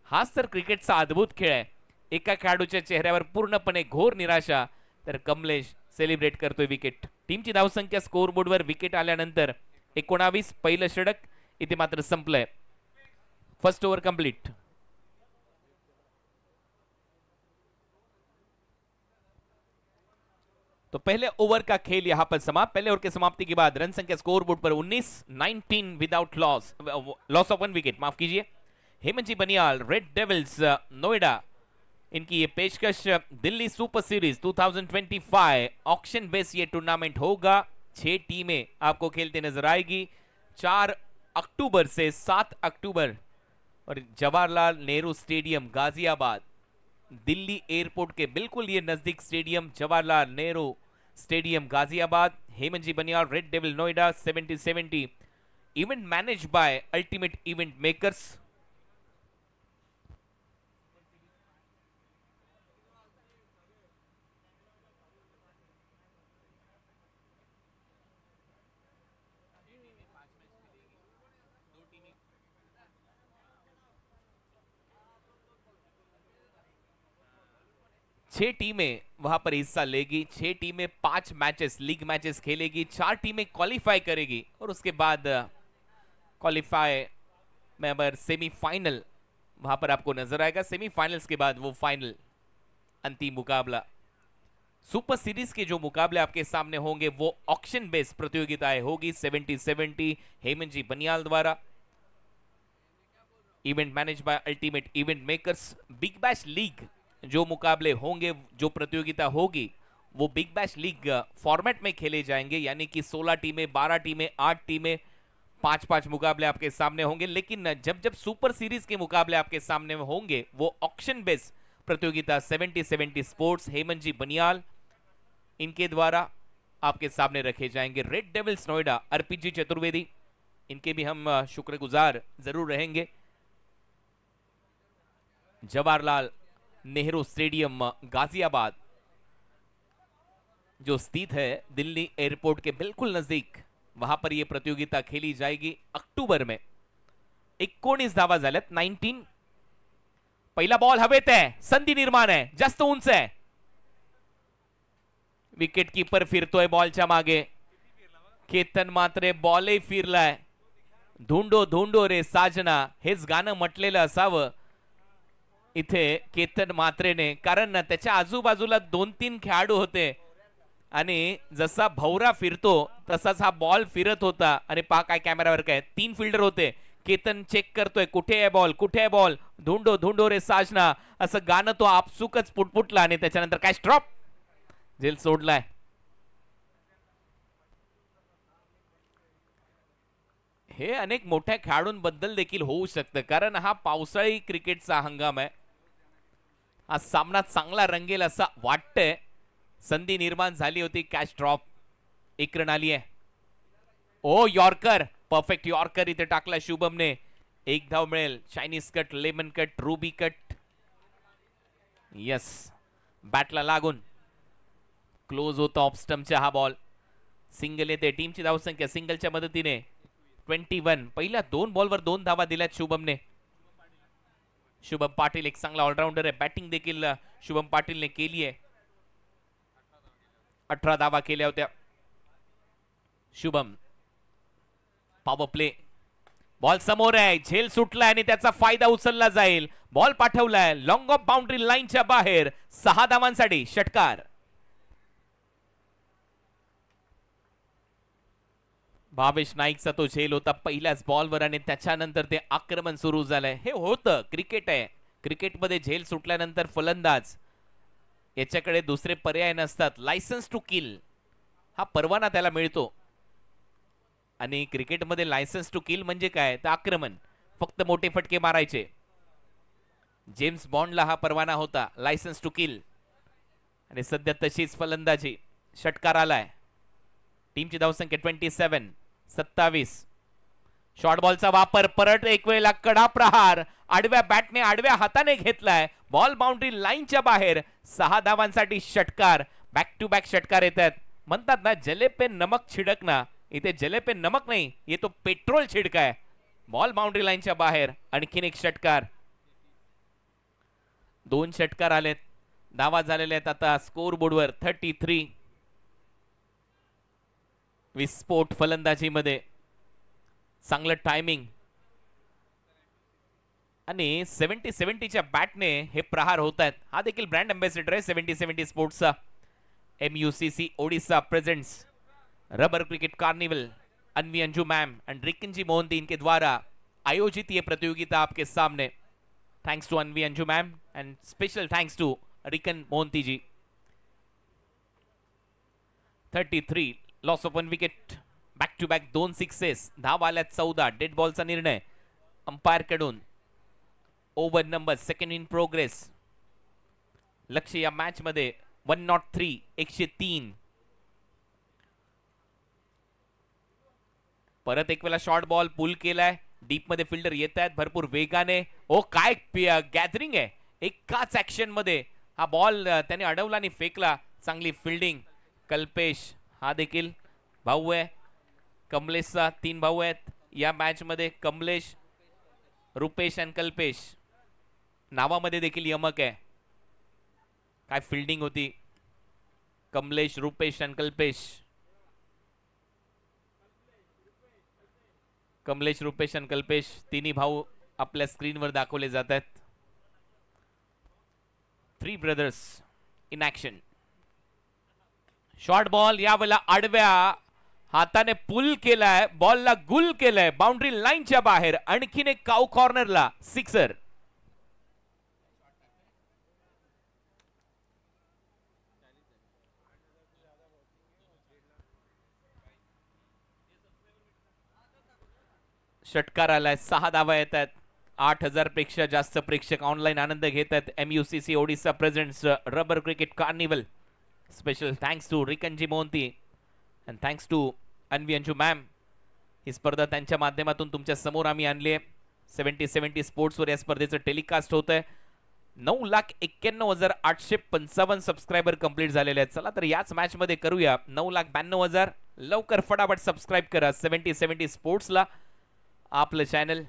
हाच तर क्रिकेटचा अद्भुत खेळ आहे. एका खेळाडूच्या चेहऱ्यावर पूर्णपणे घोर निराशा, तर कमलेश सेलिब्रेट करतोय विकेट. टीमची धावसंख्या स्कोर बोर्डवर विकेट आल्यानंतर 19. पहिलं षटक इथे मात्र संपलंय. First over complete. तो पहले ओवर का खेल यहां पर समाप्त. पहले ओवर के समाप्ति के बाद रन संख्या score board per 19 without loss of 1 wicket, माफ कीजिए. हेमंत बनियाल रेड डेविल्स नोएडा, इनकी ये पेशकश Delhi super series 2025 auction base ये टूर्नामेंट होगा. 6 टीमें आपको खेलते नजर आएगी 4 अक्टूबर से 7 अक्टूबर. और जवाहरलाल नेहरू स्टेडियम गाजियाबाद, दिल्ली एयरपोर्ट के बिल्कुल ये नजदीक stadium Jawaharlal Nehru stadium Ghaziabad. Hemant Banihal red devil Noida 7070. Event manage by ultimate event makers. छह टीमें वहां पर हिस्सा लेगी. 6 टीमें 5 मैचेस लीग मैचेस खेलेगी. 4 टीमें क्वालिफाई करेगी और उसके बाद क्वालिफाई में अगर सेमीफाइनल वहां पर आपको नजर आएगा. सेमीफाइनल्स के बाद वो फाइनल अंतिम मुकाबला सुपर सीरीज के जो मुकाबले आपके सामने होंगे वो ऑक्शन बेस्ड प्रतियोगिताएं होगी 70-70 हेमंत जी बनियाल द्वारा, event manage by ultimate event makers. Big bash league जो मुकाबले होंगे, जो प्रतियोगिता होगी वो बिग बैश लीग फॉर्मेट में खेले जाएंगे, यानी कि 16 टीमें, 12 टीमें, 8 टीमें, 5-5 मुकाबले आपके सामने होंगे। लेकिन जब जब सुपर सीरीज के मुकाबले आपके सामने होंगे वो ऑक्शन बेस्ड प्रतियोगिता 70-70 स्पोर्ट्स हेमंत जी बनियाल इनके द्वारा आपके सामने रखे जाएंगे। रेड डेविल्स नोएडा अर्पित चतुर्वेदी, इनके भी हम शुक्रगुजार जरूर रहेंगे। जवाहरलाल नेहरू स्टेडियम गाजियाबाद जो स्थित है दिल्ली एयरपोर्ट के बिल्कुल नजदीक, वहां पर यह प्रतियोगिता खेली जाएगी अक्टूबर में। 19 धावा झाल्यात, 19। पहिला बॉल हवेत आहे, संधी निर्माण आहे, जास्त उंच आहे, विकेट कीपर फिरतोय बॉलच्या मागे, केतन मात्रे बॉलही फिरलाय। धुंडो धुंडो रे साजना हेच गाणं म्हटलेलं असावं इथे केतन मात्रेने, कारण त्याच्या आजूबाजूला 2-3 खेळाडू होते आणि जसा भौरा फिरतो तसाच हा बॉल फिरत होता। आणि पहा काय कॅमेरावर काय 3 फिल्डर होते, केतन चेक करतोय कुठे आहे बॉल, कुठे आहे बॉल, धुंडो धुंडो रे साजना असं गाणं तो आपसुकच पुटपुटला आणि त्याच्यानंतर काय स्ट्रॉप झेल सोडलाय। हे अनेक मोठ्या खेळाडूंबद्दल देखील होऊ शकतं, कारण हा पावसाळी क्रिकेटचा हंगाम आहे। हा सामना चांगला रंगेल असा वाटतंय। संधी निर्माण झाली होती, कॅच ड्रॉप, एक रन आली आहे। ओ यॉर्कर, परफेक्ट यॉर्कर इथे टाकला शुभमने, एक धाव मिळेल। Chinese cut, lemon cut, ruby cut, yes, बॅटला लागून क्लोज होता ऑफ स्टंपचा हा बॉल। सिंगल येते, टीमची धावसंख्या सिंगलच्या मदतीने 21। पहिल्या 2 बॉलवर 2 धावा दिल्यात शुभमने। शुभम पाटील एक चांगला ऑलराउंडर आहे, बॅटिंग देखील शुभम पाटीलने केली आहे। 18 धावा केल्या होत्या। शुभम पॉवर प्ले, बॉल समोर आहे, झेल सुटलाय आणि त्याचा फायदा उचलला जाईल। बॉल पाठवलाय लॉंग ऑफ बाउंड्री लाईनच्या बाहेर, 6 धावांसाठी षटकार। भावेश नाईकचा तो झेल होता पहिल्याच बॉलवर आणि त्याच्यानंतर ते आक्रमण सुरू झालंय। हे होतं, क्रिकेट आहे, क्रिकेटमध्ये झेल सुटल्यानंतर फलंदाज याच्याकडे दुसरे पर्याय नसतात। लायसन्स टू किल हा परवाना त्याला मिळतो आणि क्रिकेटमध्ये लायसन्स टू किल म्हणजे काय, तर आक्रमण, फक्त मोठे फटके मारायचे। जेम्स बॉन्डला हा परवाना होता, लायसन्स टू किल, आणि सध्या तशीच फलंदाजी। षटकार आलाय, टीमची धावसंख्या 27। शॉर्ट बॉलचा वापर, परत एक वेळेला कडा प्रहार, आडव्या बॅटने आडव्या हाताने घेतलाय, बॉल बाउंड्री लाईनच्या बाहेर, 6 धावांसाठी षटकार। बॅक टू बॅक षटकार येतात। म्हणतात ना जले पे नमक छिडकना, इथे जले पे नमक नाही, ये तो पेट्रोल छिडकाय। बॉल बाउंड्री लाईनच्या बाहेर, आणखीन एक षटकार। 2 षटकार आलेत, धावा झालेल्या आहेत आता स्कोर बोर्डवर 33। विस्फोट फलंदाजीमध्ये, चांगलं टायमिंग आणि 70-70च्या बॅटने हे प्रहार होत आहेत। हा देखील ब्रँड अँबॅसेडर आहे 70-70 स्पोर्ट्सचा। MUCC Odisha presents rubber cricket carnival, Anvi Anju ma'am and Rikan ji Mohanty इनके द्वारा आयोजित ये प्रतियोगिता आपके सामने। Thanks to Anvi Anju ma'am and special thanks to Rikan Mohanty ji. 33, loss of 1 wicket, back to back 2 sixes, धाव आल्यात 14। डेड बॉलचा निर्णय अंपायर कडून। Over number second in progress. लक्ष्य या मॅच मध्ये 103, 103। परत एक वेळा शॉर्ट बॉल पुल केलाय, डीप मध्ये फिल्डर येत आहेत भरपूर वेगाने। ओ काय गॅदरिंग आहे, एकाच ऍक्शन मध्ये हा बॉल त्याने अडवला आणि फेकला। चांगली फिल्डिंग कल्पेश, हा देखील भाऊ आहे कमलेशचा। 3 भाऊ आहेत या मॅच मध्ये, कमलेश, रुपेश आणि कल्पेश। नावामध्ये देखील यमक आहे। काय फिल्डिंग होती, कमलेश, रुपेश आणि कल्पेश। कमलेश, रुपेश आणि कल्पेश तिन्ही भाऊ आपल्या स्क्रीनवर दाखवले जात आहेत। 3 brothers in action. Short ball यावेळेला आडव्या हाताने पुल केलाय, बॉलला गुल केलाय बाउंड्री लाईनच्या बाहेर. आणखीन एक काऊ कॉर्नरला सिक्सर. षटकार आलाय, 6 धावा येत आहेत. 8,000 पेक्षा जास्त प्रेक्षक ऑनलाईन आनंद घेत आहेत. MUCC Odisha presents rubber cricket carnival. Special thanks to Rikanji Mohanty and thanks to Anvi Anju ma'am. ही स्पर्धा त्यांच्या माध्यमातून तुमच्या समोर आम्ही आणली आहे. 70-70 स्पोर्ट्सवर या स्पर्धेचं टेलिकास्ट होत आहे. 9,91,855 सबस्क्रायबर कंप्लीट झालेले आहेत. चला तर याच मॅच मध्ये करूया 9,92,000. लवकर फटाफट सबस्क्राईब करा 70-70 स्पोर्ट्सला, आपलं चॅनल,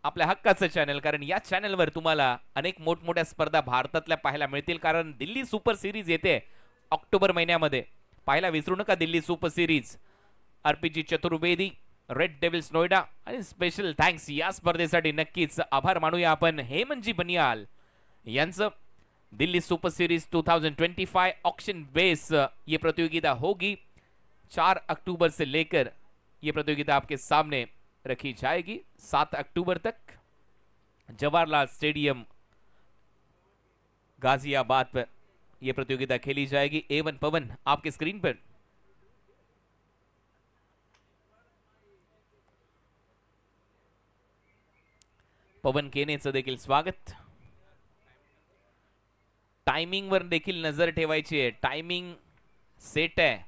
आपल्या हक्काचं चॅनल. कारण या चॅनलवर तुम्हाला अनेक मोठमोठ्या स्पर्धा भारतातल्या पाहायला मिळतील. कारण दिल्ली सुपर सिरीज येते ऑक्टोबर महिन्यामध्ये, पाहायला विसरू नका Delhi super series. RPG Chaturvedi, red devil's Noida. आणि स्पेशल थँक्स या स्पर्धेसाठी नक्कीच आभार मानूया आपण हेमंतजी बनियाल यांचं. Delhi super series 2025 auction base ये प्रतियोगिता होगी. 4 अक्टूबर से लेकर ये प्रतियोगिता आपके सामने रखी जाएगी 7 अक्टूबर तक. जवाहरलाल स्टेडियम गाजियाबाद पर यह प्रतियोगिता खेली जाएगी. A1 पवन आपके स्क्रीन पर. पवन केनेचं देखील स्वागत. टायमिंग वर देखील नजर ठेवायची आहे. टायमिंग सेट आहे,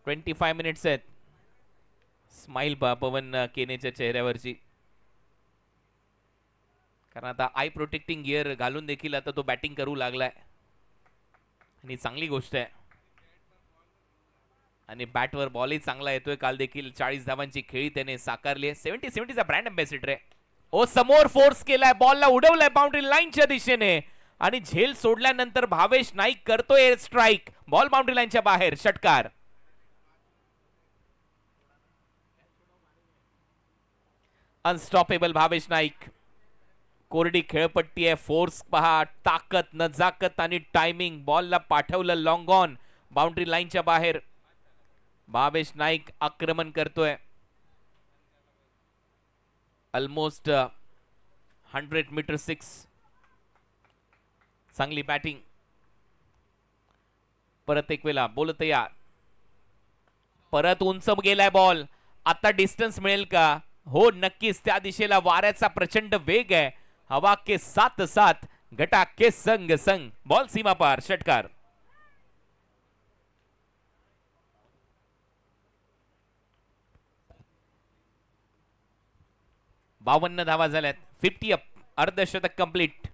25 मिनिट्स आहेत. स्माइल पहा पवन केनेच्या चेहऱ्यावरची, कारण आता आय प्रोटेक्टिंग गिअर घालून देखील आता तो बॅटिंग करू लागलाय आणि चांगली गोष्ट आहे. आणि बॅटवर बॉलही चांगला येतोय. काल देखील 40 धावांची खेळी त्याने साकारली आहे. 70-70चा ब्रँड अँबॅसिडर आहे. ओ समोर फोर्स केलाय, बॉलला उडवलाय बाउंड्री लाईनच्या दिशेने आणि झेल सोडल्यानंतर भावेश नाईक करतोय स्ट्राइक. बॉल बाउंड्री लाईनच्या बाहेर. षटकार. अनस्टॉपेबल भावेश नाईक. कोरडी खेळपट्टी आहे. फोर्स पहा, ताकद, नजाकत आणि टायमिंग. बॉलला पाठवलं लॉंग ऑन बाउंड्री लाईनच्या बाहेर. भावेश नाईक आक्रमण करतोय. Almost 100 metre 6. चांगली बॅटिंग. परत एक वेळा बोल तयार. परत उंच गेलाय बॉल. आता डिस्टन्स मिळेल का? हो नक्कीच. त्या दिशेला वाऱ्याचा प्रचंड वेग आहे. हवा के साथ साथ घटा के संग संग. बॉल सीमा पार. षटकार. बावन्न धावा झाल्यात. 50 अप. अर्धशतक कंप्लीट.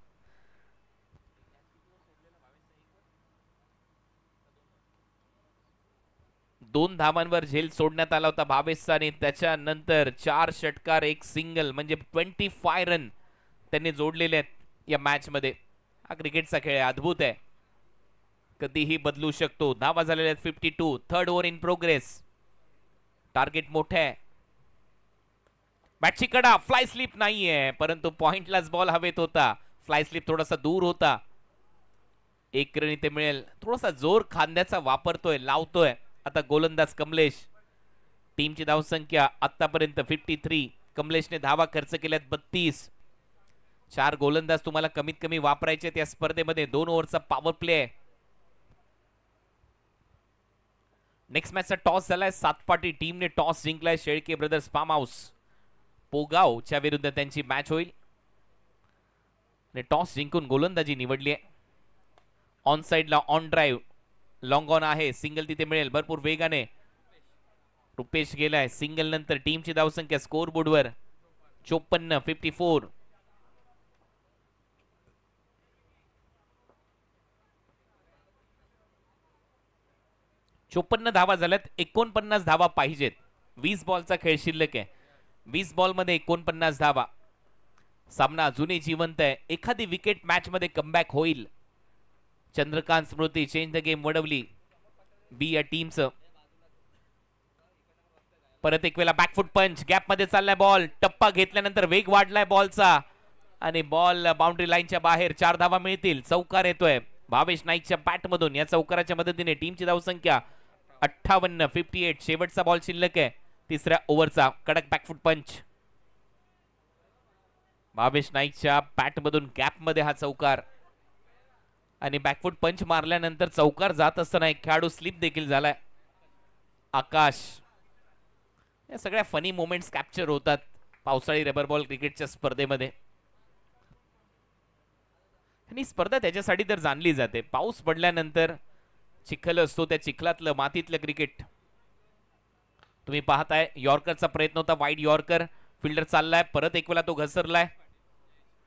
दोन धावांवर झेल सोडण्यात आला होता भावेशचा आणि त्याच्यानंतर 4 षटकार 1 सिंगल म्हणजे 25 रन त्यांनी जोडलेले आहेत या मॅच मध्ये. हा क्रिकेटचा खेळ आहे, अद्भुत आहे, कधीही बदलू शकतो. धावा झालेल्या आहेत 52. Third over in progress. Target मोठे आहे. बॅटची कडा. फ्लाय स्लिप नाहीये, परंतु पॉइंटलाच बॉल हवेत होता. फ्लाय स्लिप थोडासा दूर होता. 1 रन इथे मिळेल. थोडासा जोर खांद्याचा वापरतोय, लावतोय आता गोलंदाज कमलेश. टीमची धावसंख्या आतापर्यंत 53. कमलेशने धावा खर्च केल्यात 32. 4 गोलंदाज तुम्हाला कमीत कमी वापरायचे त्या स्पर्धेमध्ये. 2 ओव्हरचा पॉवर प्ले आहे. नेक्स्ट मॅचचा टॉस झालाय. सातपाटी टीमने टॉस जिंकलाय. शेळके ब्रदर्स फार्म हाऊस पोगावच्या विरुद्ध त्यांची मॅच होईल. टॉस जिंकून गोलंदाजी निवडली आहे. ऑन साइडला ऑन ड्राइव्ह लॉंग ऑन आहे. सिंगल तिथे मिळेल भरपूर वेगाने. रुपेश गेलाय. सिंगल नंतर टीमची धावसंख्या स्कोर बोर्डवर 54. 54. धावा झाल्यात. 49 धावा पाहिजेत. 20 बॉलचा खेळ शिल्लक आहे. 20 बॉल मध्ये 49 धावा. सामना अजूनही जिवंत आहे. एखादी विकेट मॅच मध्ये कमबॅक होईल. चंद्रकांत स्मृती चेंज द गेम वडवली बी या टीमचं. परत एक वेळा बॅकफुट पंच. गॅप मध्ये चाललाय बॉल. टप्पा घेतल्यानंतर वेग वाढलाय बॉलचा आणि बॉल बाउंड्री लाईनच्या बाहेर. 4 धावा मिळतील. चौकार येतोय. भावेश नाईकच्या बॅट मधून या चौकाराच्या मदतीने टीमची धावसंख्या 58-58. शेवटचा बॉल शिल्लक आहे तिसऱ्या ओव्हरचा. कडक बॅकफुट पंच भावेश नाईकच्या बॅट मधून गॅप मध्ये हा चौकार आणि बॅकफुट पंच मारल्यानंतर चौकार जात असताना एक खेळाडू स्लिप देखील झालाय. आकाश. या सगळ्या फनी मोमेंट्स कॅप्चर होतात पावसाळी रबर बॉल क्रिकेटच्या स्पर्धेमध्ये आणि स्पर्धा त्याच्यासाठी तर जाणली जाते. पाऊस पडल्यानंतर चिखल असतो, त्या चिखलातलं मातीतलं क्रिकेट. तुम्ही पाहताय यॉर्करचा प्रयत्न होता, वाईड यॉर्कर. फिल्डर चाललाय, परत एक वेळा तो घसरलाय.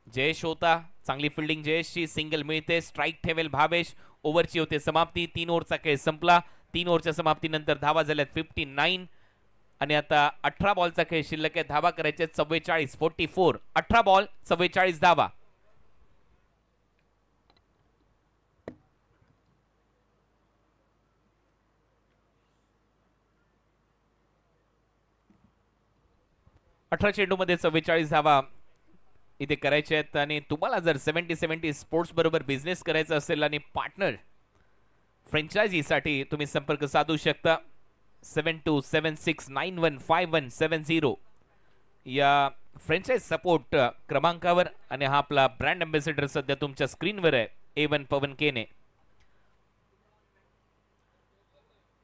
जयेश होता, चांगली फिल्डिंग जयेशची. सिंगल मिळते, स्ट्राईक ठेवेल भावेश. ओव्हरची होते समाप्ती. 3 ओव्हरचा खेळ संपला. 3 ओव्हरच्या समाप्तीनंतर धावा झाल्यात 59 आणि आता 18 बॉलचा खेळ शिल्लक आहे. धावा करायचे 44. 44. 18 बॉल 44 धावा. अठरा चेंडूमध्ये 44 धावा इथे करायचे आहेत आणि तुम्हाला जर 70-70 स्पोर्ट्स बरोबर बिझनेस करायचा असेल आणि पार्टनर फ्रँचायझीसाठी तुम्ही संपर्क साधू शकता 7276915170 या फ्रँचाइज सपोर्ट क्रमांकावर. आणि हा आपला ब्रँड अँबॅसेडर सध्या तुमच्या स्क्रीनवर आहे, A1 पवन केने.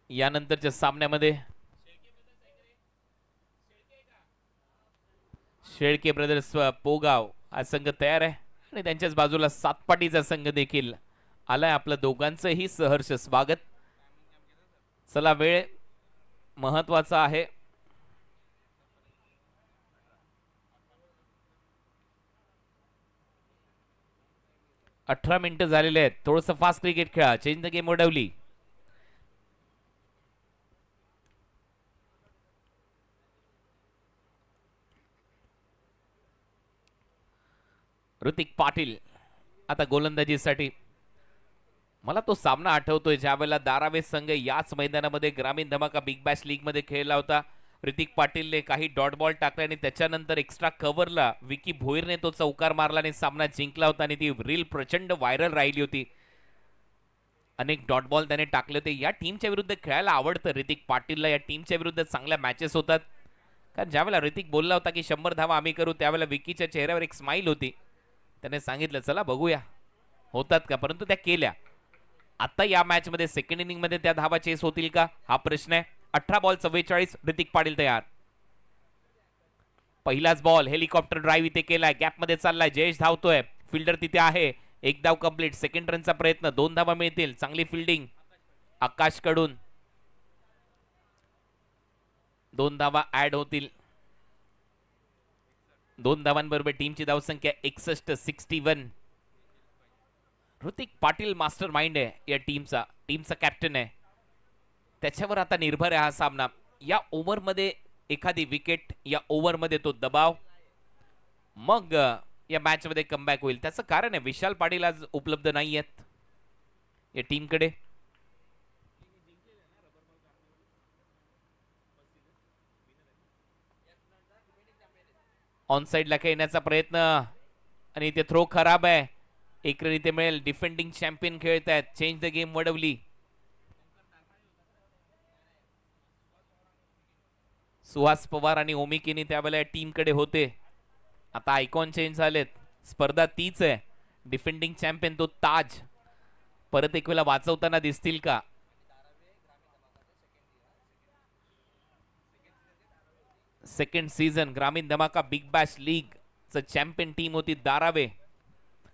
यानंतरच्या सामन्यामध्ये शेळके ब्रदर्स पोगाव हा संघ तयार आहे आणि त्यांच्याच बाजूला सातपाटीचा संघ देखील आलाय. आपलं दोघांचंही सहर्ष स्वागत. चला, वेळ महत्वाचा आहे. अठरा मिनिटं झालेले आहेत. थोडंसं फास्ट क्रिकेट खेळा. चेंज द गेम उडवली. ऋतिक पाटील आता गोलंदाजीसाठी. मला तो सामना आठवतोय ज्यावेळेला दारावे संघ याच मैदानामध्ये ग्रामीण धमाका बिग बॅश लीग मध्ये खेळला होता. ऋतिक पाटीलने काही डॉट बॉल टाकले आणि त्याच्यानंतर एक्स्ट्रा कव्हरला विकी भोईरने तो चौकार मारला आणि सामना जिंकला होता आणि ती रील प्रचंड व्हायरल राहिली होती. अनेक डॉट बॉल त्याने टाकले होते. या टीमच्या विरुद्ध खेळायला आवडतं ऋतिक पाटीलला. या टीमच्या विरुद्ध चांगल्या मॅचेस होतात. कारण ज्यावेळेला ऋतिक बोलला होता की 100 धावा आम्ही करू, त्यावेळेला विकीच्या चेहऱ्यावर एक स्माईल होती. त्याने सांगितलं चला बघूया होतात का, परंतु त्या केल्या. आता या मॅच मध्ये सेकंड इनिंग मध्ये त्या धावा चेस होतील का हा प्रश्न आहे. 18 बॉल 44. ऋतिक पाटील तयार. पहिलाच बॉल हेलिकॉप्टर ड्राईव्ह इथे केलाय. गॅप मध्ये चाललाय. जयेश धावतोय. फिल्डर तिथे आहे. एक धाव कंप्लीट. सेकंड रनचा प्रयत्न. 2 धावा मिळतील. चांगली फिल्डिंग आकाश कडून. 2 धावा ऍड होतील. 2 धावांबरोबर टीमची धावसंख्या 61-61. ऋतिक पाटील मास्टर माइंड आहे या टीमचा कॅप्टन आहे. त्याच्यावर आता निर्भर आहे हा सामना. या ओव्हर मध्ये एखादी विकेट, या ओव्हर मध्ये तो दबाव, मग या मॅच मध्ये कमबॅक होईल. त्याचं कारण आहे विशाल पाटील आज उपलब्ध नाही आहेत या टीमकडे. ऑन साइडला खेळण्याचा प्रयत्न आणि इथे थ्रो खराब आहे. एक रन इथे मिळेल. डिफेंडिंग चॅम्पियन खेळत आहेत. Change the game Wadavali. Suhas Pawar आणि ओमी केनी त्यावेळेला टीमकडे होते. आता आयकॉन चेंज झालेत. स्पर्धा तीच आहे. डिफेंडिंग चॅम्पियन तो ताज परत एक वेळा वाचवताना दिसतील का. सेकंड सीझन ग्रामीण धमाका बिग बॅश लीग च चॅम्पियन टीम होती दारावे.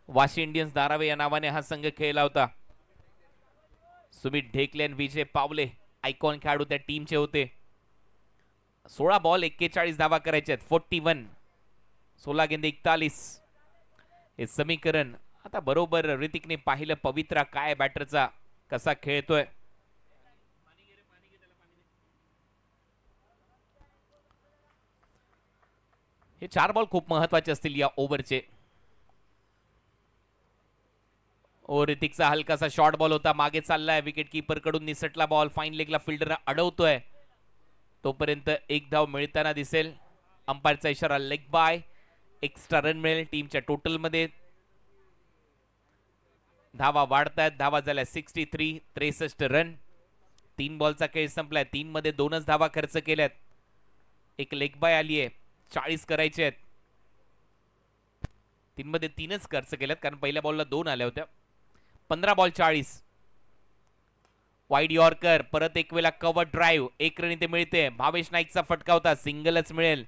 वाशी इंडियन्स दारावे या नावाने हा संघ खेळला होता. सुमित ढेकले आणि विजय पावले आयकॉन खेळाडू त्या टीमचे होते. 16 बॉल 41 धावा करायचे आहेत. 41. 16 गेंदे 41 हे समीकरण. आता बरोबर ऋतिकने पाहिलं पवित्रा काय बॅटरचा कसा खेळतोय. हे 4 बॉल खूप महत्वाचे असतील या ओव्हरचे. ओ ऋतिकचा हलकासा शॉर्ट बॉल होता. मागे चाललाय. विकेट कीपर कडून निसटला बॉल. फाईन लेगला फिल्डर अडवतोय. तोपर्यंत एक धाव मिळताना दिसेल. अंपायरचा इशारा लेग बाय. एक्स्ट्रा रन मिळेल टीमच्या टोटल मध्ये. धावा वाढतायत. धावा झाल्या 63, 63 रन. 3 बॉलचा खेळ संपलाय. 3 मध्ये 2च धावा खर्च केल्यात. एक लेग बाय आली आहे. 40 करायचे आहेत. 3 मध्ये 3च खर्च केल्यात कारण पहिल्या बॉलला 2 आल्या होत्या. 15 बॉल 40. Wide yorker. परत एक वेळा कव्हर ड्राईव्ह. 1 रन इथे मिळते. भावेश नाईकचा फटका होता. सिंगलच मिळेल.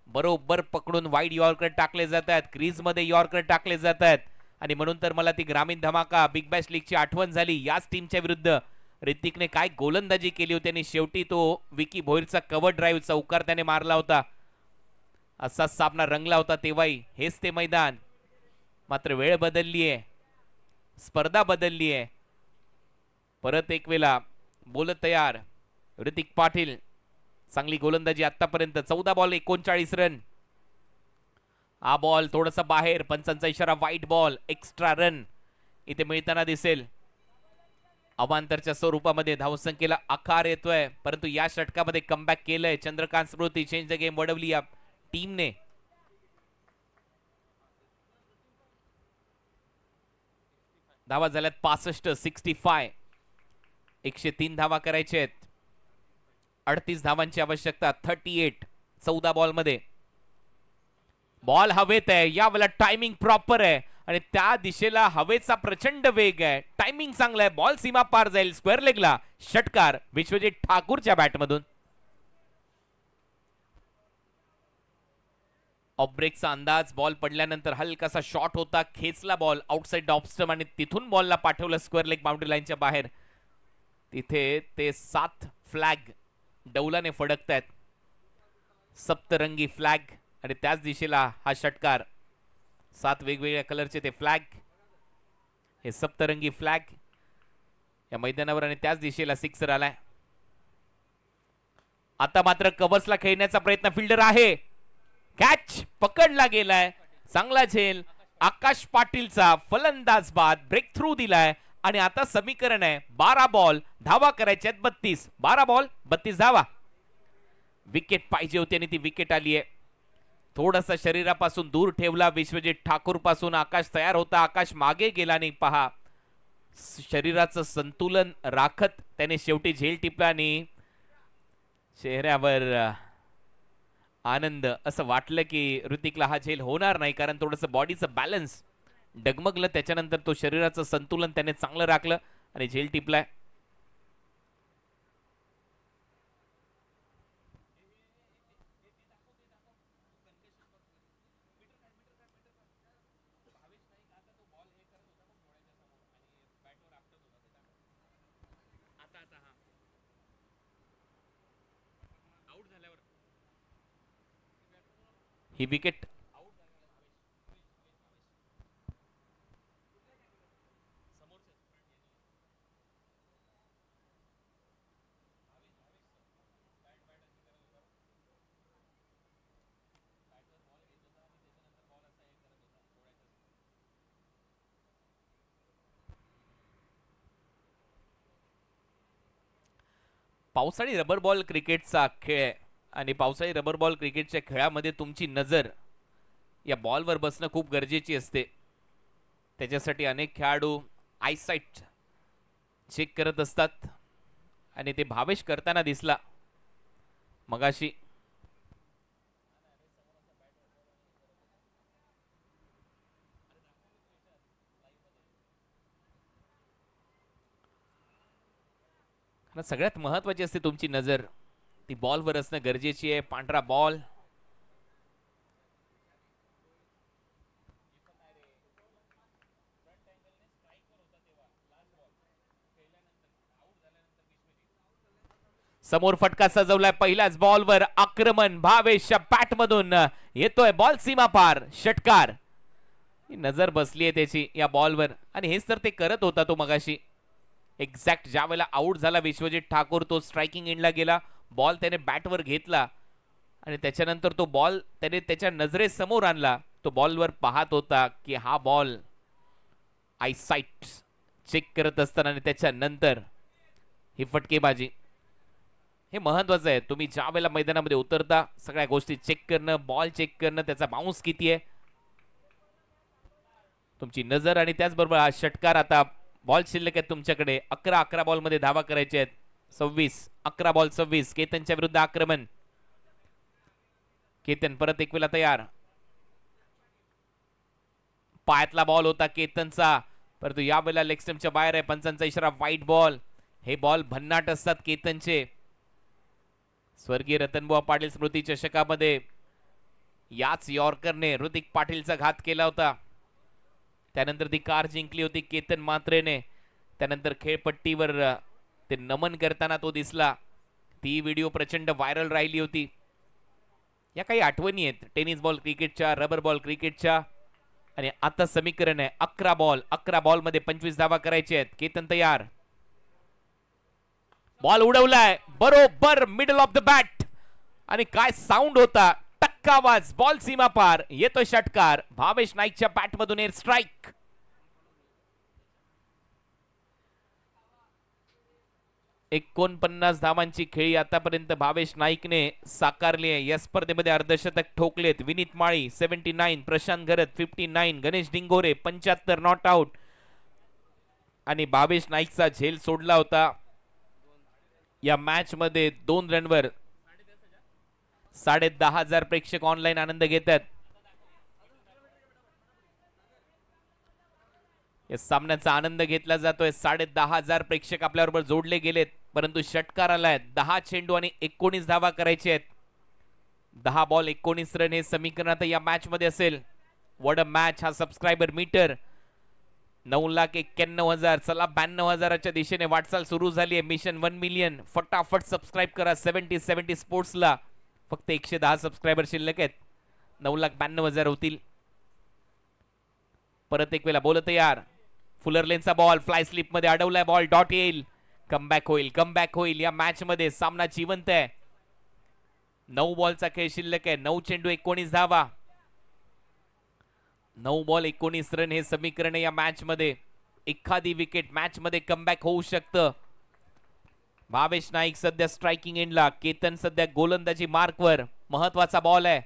बरोबर पकडून वाईड यॉर्कर टाकले जातात. क्रीज मध्ये यॉर्कर टाकले जातात. आणि म्हणून तर मला ती ग्रामीण धमाका बिग बॅश लीगची आठवण झाली. याच टीमच्या विरुद्ध ऋतिकने काय गोलंदाजी केली होती आणि शेवटी तो विकी भोईरचा कव्हर ड्राईव्ह चौकार त्याने मारला होता. असा सामना रंगला होता तेव्हाही. हेच ते मैदान. मात्र वेळ बदलली आहे. स्पर्धा बदलली आहे. परत एक वेळा बोलत तयार ऋतिक पाटील. चांगली गोलंदाजी आतापर्यंत. 14 बॉल 39 रन. हा बॉल थोडासा बाहेर. पंचांचा इशारा वाईट बॉल. एक्स्ट्रा रन इथे मिळताना दिसेल. अवांतरच्या स्वरूपामध्ये धावसंख्येला आकार येतोय. परंतु या षटकामध्ये कमबॅक केलंय चंद्रकांत स्मृती. चेंज द गेम वडवली या टीमने. धावा झाल्यात 65, 65. 103 धावा करायचे आहेत. 38 धावांची आवश्यकता. 38 14 बॉल मध्ये. बॉल हवेत आहे. यावेळेला टायमिंग प्रॉपर आहे आणि त्या दिशेला हवेचा प्रचंड वेग आहे. टायमिंग चांगला आहे. बॉल सीमा पार जाईल. स्क्वेअर लेगला षटकार विश्वजित ठाकूरच्या बॅटमधून. ऑफ ब्रेकचा अंदाज. बॉल पडल्यानंतर हलकासा शॉट होता. खेचला बॉल आउटसाइड ऑफस्टम आणि तिथून बॉलला पाठवलं स्क्वेअर लेग बाउंड्री लाईनच्या बाहेर. तिथे ते 7 फ्लॅग डौलाने फडकतायत. सप्तरंगी फ्लॅग आणि त्याच दिशेला हा षटकार. 7 वेगवेगळ्या कलरचे ते फ्लॅग. हे सप्तरंगी फ्लॅग या मैदानावर आणि त्याच दिशेला सिक्सर आलाय. आता मात्र कव्हर्सला खेळण्याचा प्रयत्न. फिल्डर आहे. कॅच पकडला गेलाय. चांगला झेल. आकाश पाटीलचा फलंदाज बाद. ब्रेक थ्रू दिलाय आणि आता समीकरण आहे 12 बॉल धावा करायच्या आहेत 32. 12 बॉल 32 धावा. विकेट पाहिजे होती आणि ती विकेट आली आहे. थोडासा शरीरापासून दूर ठेवला विश्वजित ठाकूर पासून. आकाश तयार होता. आकाश मागे गेला नाही. पहा शरीराचं संतुलन राखत त्याने शेवटी झेल टिपला आणि चेहऱ्यावर आनंद. असं वाटलं की ऋतिकला हा झेल होणार नाही कारण थोडंसं बॉडीचं बॅलन्स डगमगलं. त्याच्यानंतर तो शरीराचं संतुलन त्याने चांगलं राखलं आणि झेल टिपलाय. ही विकेट पावसाळी रबर बॉल क्रिकेटचा खेळ आणि पावसाळी रबर बॉल क्रिकेटच्या खेळामध्ये तुमची नजर या बॉलवर बसणं खूप गरजेची असते. त्याच्यासाठी अनेक खेळाडू आयसाइट चेक करत असतात आणि ते भावेश करताना दिसला मगाशी. सगळ्यात महत्वाची असते तुमची नजर ती बॉलवर असणं गरजेची आहे. पांढरा बॉल. समोर फटका सजवलाय. पहिल्याच बॉलवर आक्रमण भावेशच्या बॅट मधून येतोय. बॉल सीमा पार. षटकार. नजर बसली आहे त्याची या बॉलवर आणि हेच तर ते करत होता तो मगाशी. एक्झॅक्ट ज्या वेळेला आउट झाला विश्वजित ठाकूर तो स्ट्रायकिंग एंडला गेला. बॉल त्याने बॅटवर घेतला आणि त्याच्यानंतर तो बॉल त्याने त्याच्या नजरेसमोर आणला. तो बॉलवर पाहत होता की हा बॉल आयसाइट चेक करत असताना आणि त्याच्यानंतर ही फटकेबाजी. हे महत्वाचं आहे. तुम्ही ज्या वेळेला मैदानामध्ये उतरता सगळ्या गोष्टी चेक करणं. बॉल चेक करणं. त्याचा बाउन्स किती आहे. तुमची नजर आणि त्याचबरोबर हा षटकार. आता बॉल शिल्लक आहेत तुमच्याकडे 11 बॉल मध्ये धावा करायचे आहेत. 26 11 बॉल 26. केतनच्या विरुद्ध आक्रमण. केतन परत एक वेळा तयार. पायातला बॉल होता केतनचा, परंतु या वेळेला लेग स्टंपच्या बाहेर आहे. पंचांचा इशारा वाईट बॉल. हे बॉल भन्नाट असतात केतनचे. स्वर्गीय रतनबुवा पाटील स्मृती चषकामध्ये याच यॉर्करने ऋतिक पाटीलचा घात केला होता. त्यानंतर ती कार जिंकली होती केतन मात्रेने. त्यानंतर खेळपट्टीवर ते नमन करताना तो दिसला. ती व्हिडिओ प्रचंड व्हायरल राहिली होती. या काही आठवणी आहेत टेनिस बॉल क्रिकेटच्या, रबर बॉल क्रिकेटच्या. आणि आता समीकरण आहे 11 बॉल मध्ये 25 धावा करायचे आहेत. केतन तयार. बॉल उडवलाय बरोबर मिडल ऑफ द बॅट आणि काय साऊंड होता, टक्का आवाज. बॉल सीमा पार. येतो षटकार. भावेश नाईकच्या बॅट मधून एअर स्ट्राईक. एकोणपन्नास धावांची खेळी आतापर्यंत भावेश नाईकने साकारली आहे. या स्पर्धेमध्ये अर्धशतक ठोकलेत विनीत माळी 79, प्रशांत घरत 59, गणेश डिंगोरे 75 नॉट आउट. आणि भावेश नाईकचा झेल सोडला होता या मॅच मध्ये 2 रनवर. 10,500 प्रेक्षक ऑनलाईन आनंद घेतात. या सामन्याचा आनंद घेतला जातोय. 10,500 प्रेक्षक आपल्याबरोबर जोडले गेलेत. परंतु षटकार आलाय. 10 चेंडू आणि 19 धावा करायचे आहेत. 10 बॉल 19 रन हे समीकरण आता या मॅच मध्ये असेल. What a match. हा सबस्क्रायबर मीटर 9,91,000. चला 92,000च्या दिशेने वाटचाल सुरू झाली आहे. Mission 1 million. फटाफट सबस्क्राईब करा 70 स्पोर्ट्सला. फक्त 110 सबस्क्रायबर शिल्लक आहेत. 9,92,000 होतील. परत एक वेळा बोल तयार. फुलर लेनचा बॉल फ्लाय स्लिप मध्ये अडवलाय. बॉल डॉट येईल. कमबॅक होईल. या मॅच मध्ये सामना जिवंत आहे. 9 बॉलचा खेळ शिल्लक आहे. 9 चेंडू 19 धावा. 9 बॉल 19 रन हे समीकरण या मॅच मध्ये. एखादी विकेट मॅच मध्ये कमबॅक होऊ शकतं. भावेश नाईक सध्या स्ट्रायकिंग एंडला. केतन सध्या गोलंदाजी मार्कवर. महत्वाचा बॉल आहे.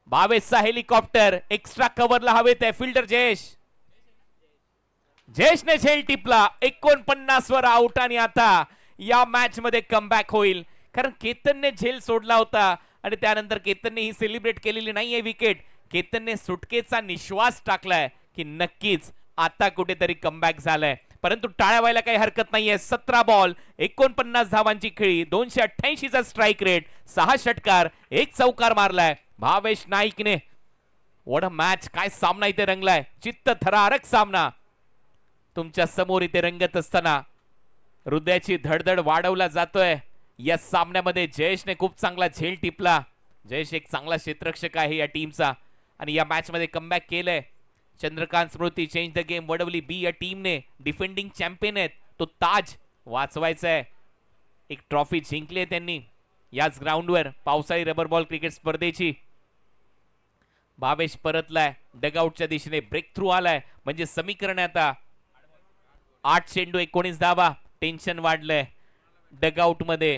भावेशचा हेलिकॉप्टर एक्स्ट्रा कव्हरला हवेत आहे. फिल्डर जयेशने झेल टिपला. 49 वर आउट. आणि आता या मॅच मध्ये कमबॅक होईल, कारण केतनने झेल सोडला होता आणि त्यानंतर केतनने ही सेलिब्रेट केलेली नाहीये विकेट. केतनने सुटकेचा निश्वास टाकलाय की नक्कीच आता कुठेतरी कमबॅक झालाय. परंतु टाळ्या व्हायला काही हरकत नाहीये. 17 बॉल 49 धावांची खेळी. 288 चा स्ट्राईक रेट. 6 षटकार 1 चौकार मारलाय भावेश नाईकने. What a match. काय सामना इथे रंगलाय. चित्तथरारक सामना तुमच्या समोर इथे रंगत असताना हृदयाची धडधड वाढवला जातोय. या सामन्यामध्ये जयेशने खूप चांगला झेल टिपला. जयेश एक चांगला क्षेत्ररक्षक आहे या टीमचा आणि या मॅच मध्ये कमबॅक केलंय. चंद्रकांत स्मृती चेंज द गेम वडवली बी या टीमने. डिफेंडिंग चॅम्पियन आहेत. तो ताज वाचवायचा आहे. एक ट्रॉफी जिंकली आहे त्यांनी याच ग्राउंडवर पावसाळी रबर बॉल क्रिकेट स्पर्धेची. भावेश परतलाय. डगआउटच्या दिशेने ब्रेक थ्रू आलाय. म्हणजे समीकरण आता 8 चेंडू 19 धावा. टेन्शन वाढलंय डगआउट मध्ये.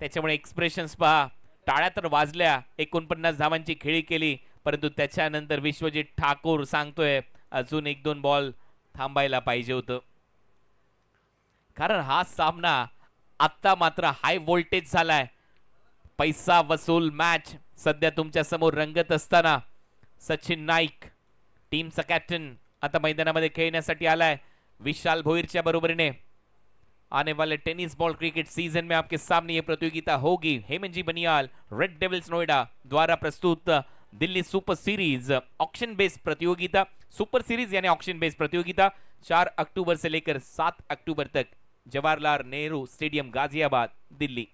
त्याच्यामुळे एक्सप्रेशन्स पहा. टाळ्या तर वाजल्या. 49 धावांची खेळी केली. परंतु त्याच्यानंतर विश्वजित ठाकूर सांगतोय अजून 1-2 बॉल थांबायला पाहिजे होतं, कारण हा सामना आता मात्र हाय व्होल्टेज झालाय. पैसा वसूल मॅच सध्या तुमच्या समोर रंगत असताना सचिन नाईक टीमचा कॅप्टन आता मैदानामध्ये खेळण्यासाठी आलाय. विशाल भोईरच्या बरोबरीने आने वाले टेनिस बॉल क्रिकेट सीजन में आपके सामने ये प्रतियोगिता होगी. हेमंजी बनियाल रेड डेविल्स नोएडा द्वारा प्रस्तुत Delhi super series auction based प्रतियोगिता. सुपर सीरीज यानी ऑक्शन बेस्ड प्रतियोगिता 4 अक्टूबर से लेकर 7 अक्टूबर तक Jawaharlal Nehru stadium Ghaziabad Delhi.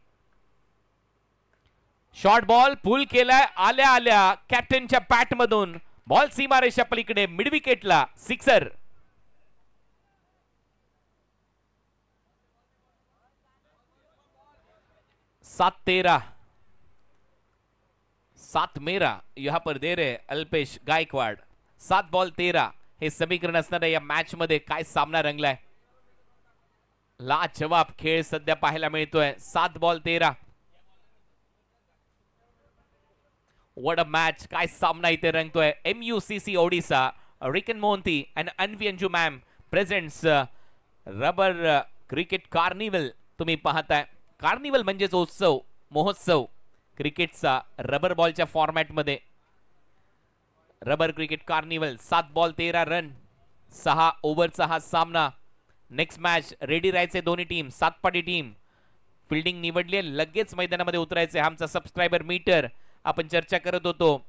Short ball pull केलाय. आल्या आल्या कॅप्टनच्या बॅट मधून बॉल सीमारेषा पलीकडे मिड विकेटला. सिक्सर. सात मेरा यहां पर दे रहे अल्पेश गायकवाड. 7 बॉल 13 हे समीकरण असणाऱ्या या मॅच मध्ये काय सामना रंगलाय. लाजवाब खेळ सध्या पाहायला मिळतोय. 7 बॉल 13. What a match. काय सामना इथे रंगतोय. MUCC Odisha Riken Mohanty and Anvi Anju ma'am presents rubber cricket carnival तुम्ही पाहताय. कार्निवल म्हणजेच उत्सव, महोत्सव क्रिकेटचा रबर बॉलच्या फॉर्मॅटमध्ये. Rubber cricket carnival 7 ball 13 run, 6 ओव्हरचा हा सामना. नेक्स्ट मॅच रेडी राहायचे दोन्ही टीम. 7 पाटी टीम फिल्डिंग निवडली, लगेच मैदानामध्ये उतरायचे. आमचा सबस्क्रायबर मीटर आपण चर्चा करत होतो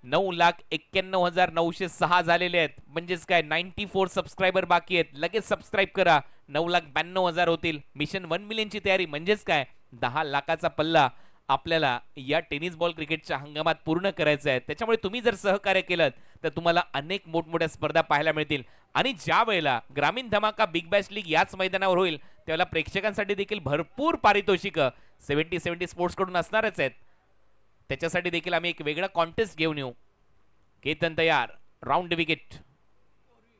9,91,906 झालेले आहेत. म्हणजेच काय 94 सबस्क्रायबर बाकी आहेत. लगेच सबस्क्राईब करा. 9,92,000 होतील. मिशन 1 मिलियनची तयारी. म्हणजेच काय 10 लाखाचा पल्ला आपल्याला या टेनिस बॉल क्रिकेटच्या हंगामात पूर्ण करायचा आहे. त्याच्यामुळे तुम्ही जर सहकार्य केलं तर तुम्हाला अनेक मोठमोठ्या स्पर्धा पाहायला मिळतील. आणि ज्या वेळेला ग्रामीण धमाका बिग बॅश लीग याच मैदानावर होईल त्यावेळेला प्रेक्षकांसाठी देखील भरपूर पारितोषिक 70 स्पोर्ट्स कडून असणारच आहेत. त्याच्यासाठी देखील आम्ही एक वेगळा कॉन्टेस्ट घेऊन येऊ. केतन तयार. Round wicket.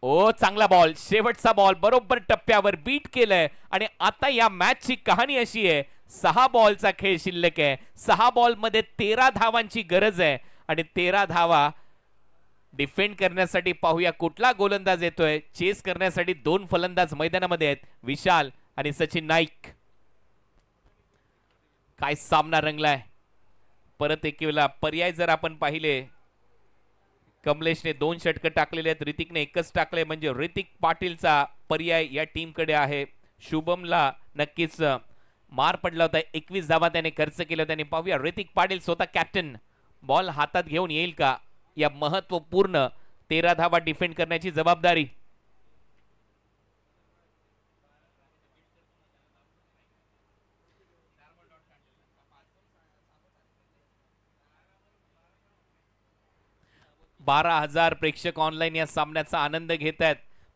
ओ चांगला बॉल, शेवटचा बॉल बरोबर टप्प्यावर बीट केलंय. आणि आता या मॅचची कहाणी अशी आहे 6 बॉलचा खेळ शिल्लक आहे. 6 बॉल मध्ये 13 धावांची गरज आहे. आणि 13 धावा डिफेंड करण्यासाठी पाहूया कुठला गोलंदाज येतोय. चेस करण्यासाठी 2 फलंदाज मैदानामध्ये आहेत, विशाल आणि सचिन नाईक. काय सामना रंगलाय. परत एक वेळेला पर्याय जर आपण पाहिले, कमलेशने 2 षटकं टाकलेले आहेत, ऋतिकने 1च टाकले. म्हणजे ऋतिक पाटीलचा पर्याय या टीमकडे आहे. शुभमला नक्कीच मार पडला होता. 21 धावा त्याने खर्च केला. त्याने पाहूया ऋतिक पाटील स्वतः कॅप्टन बॉल हातात घेऊन येईल का या महत्वपूर्ण 13 धावा डिफेंड करण्याची जबाबदारी. ,12,000 प्रेक्षक ऑनलाईन या सामन्याचा आनंद घेत आहेत.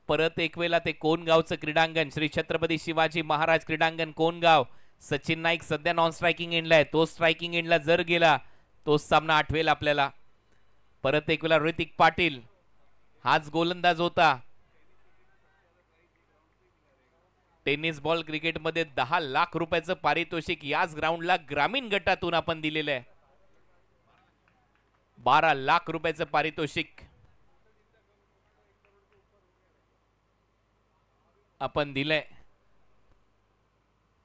परत एक वेळेला ते कोणगावचं क्रीडांगण, श्री छत्रपती शिवाजी महाराज क्रीडांगण कोणगाव. सचिन नाईक सध्या नॉन स्ट्रायकिंग एंडला आहे. तो स्ट्रायकिंग एंडला जर गेला तोच सामना आठवेल आपल्याला. परत एक वेळेला ऋतिक पाटील हाच गोलंदाज होता. टेनिस बॉल क्रिकेटमध्ये 10 लाख रुपयाचं पारितोषिक याच ग्राउंडला ग्रामीण गटातून आपण दिलेलं आहे. 12 लाख रुपयाचं पारितोषिक आपण दिलंय.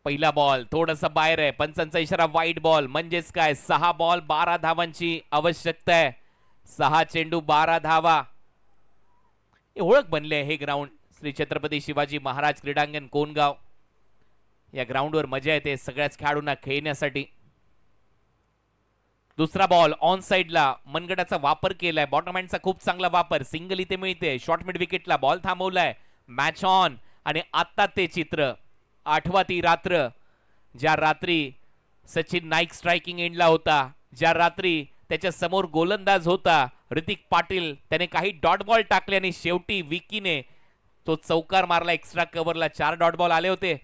पहिला बॉल थोडासा बाहेर आहे. पंचांचा इशारा वाईड बॉल. म्हणजेच काय 6 बॉल 12 धावांची आवश्यकता आहे. 6 चेंडू 12 धावा. ओळख बनले आहे हे ग्राउंड श्री छत्रपती शिवाजी महाराज क्रीडांगण कोणगाव. या ग्राउंडवर मजा येते सगळ्याच खेळाडूंना खेळण्यासाठी. दुसरा बॉल ऑन साइडला मनगटाचा वापर केलाय. बॉटम हँडचा खूप चांगला वापर. सिंगल इथे मिळते. शॉर्ट मिड विकेटला बॉल थांबवलाय. Match on. आणि आता ते चित्र आठवा ती रात्र ज्या रात्री सचिन नाईक स्ट्रायकिंग एंडला होता, ज्या रात्री त्याच्या समोर गोलंदाज होता ऋतिक पाटील. त्याने काही डॉट बॉल टाकले आणि शेवटी विकीने तो चौकार मारला. एक्स्ट्रा कव्हरला 4 डॉट बॉल आले होते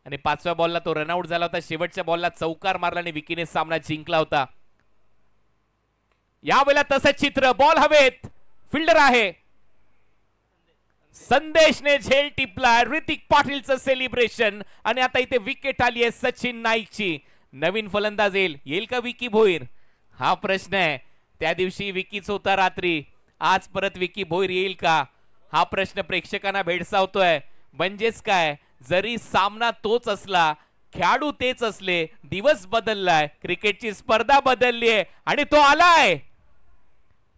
आणि 5व्या बॉलला तो रनआउट झाला होता. शेवटच्या बॉलला चौकार मारला आणि विकीने सामना जिंकला होता. यावेळेला तसंच चित्र. बॉल हवेत. फिल्डर आहे. संदेशने झेल टिपला. ऋतिक पाटीलचं सेलिब्रेशन. आणि आता इथे विकेट आली आहे सचिन नाईकची. नवीन फलंदाज येईल का विकी भोईर हा प्रश्न आहे. त्या दिवशी विकीच होता रात्री. आज परत विकी भोईर येईल का हा प्रश्न प्रेक्षकांना भेडसावतोय. म्हणजेच काय जरी सामना तोच असला, खेळाडू तेच असले, दिवस बदललाय, क्रिकेटची स्पर्धा बदलली आहे आणि तो आलाय.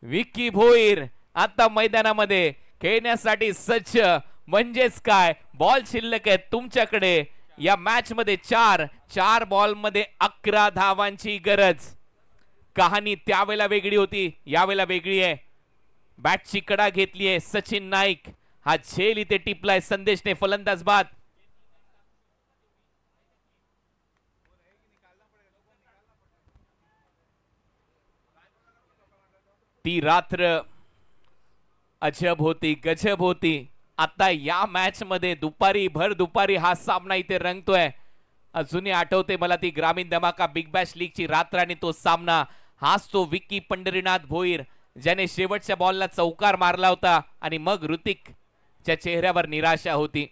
विकी भोईर आता मैदानामध्ये खेळण्यासाठी सज्ज. म्हणजेच काय बॉल शिल्लक आहे तुमच्याकडे. या मॅच मध्ये 4 बॉल मध्ये 11 धावांची गरज. कहाणी त्यावेळेला वेगळी होती, यावेळेला वेगळी आहे. बॅटची कडा घेतली आहे सचिन नाईक. हा झेल इथे टिपलाय संदेशने फलंदाज बाद. ती रात्र अजब होती, गजब होती. आता या मॅच मध्ये भर दुपारी हा सामना इथे रंगतोय. अजूनही आठवते मला ती ग्रामीण धमाका बिग बॅश लीग ची रात्र आणि तो सामना. हाच तो विकी पंढरीनाथ भोईर ज्याने शेवटच्या बॉलला चौकार मारला होता आणि मग ऋतिकच्या चेहऱ्यावर निराशा होती.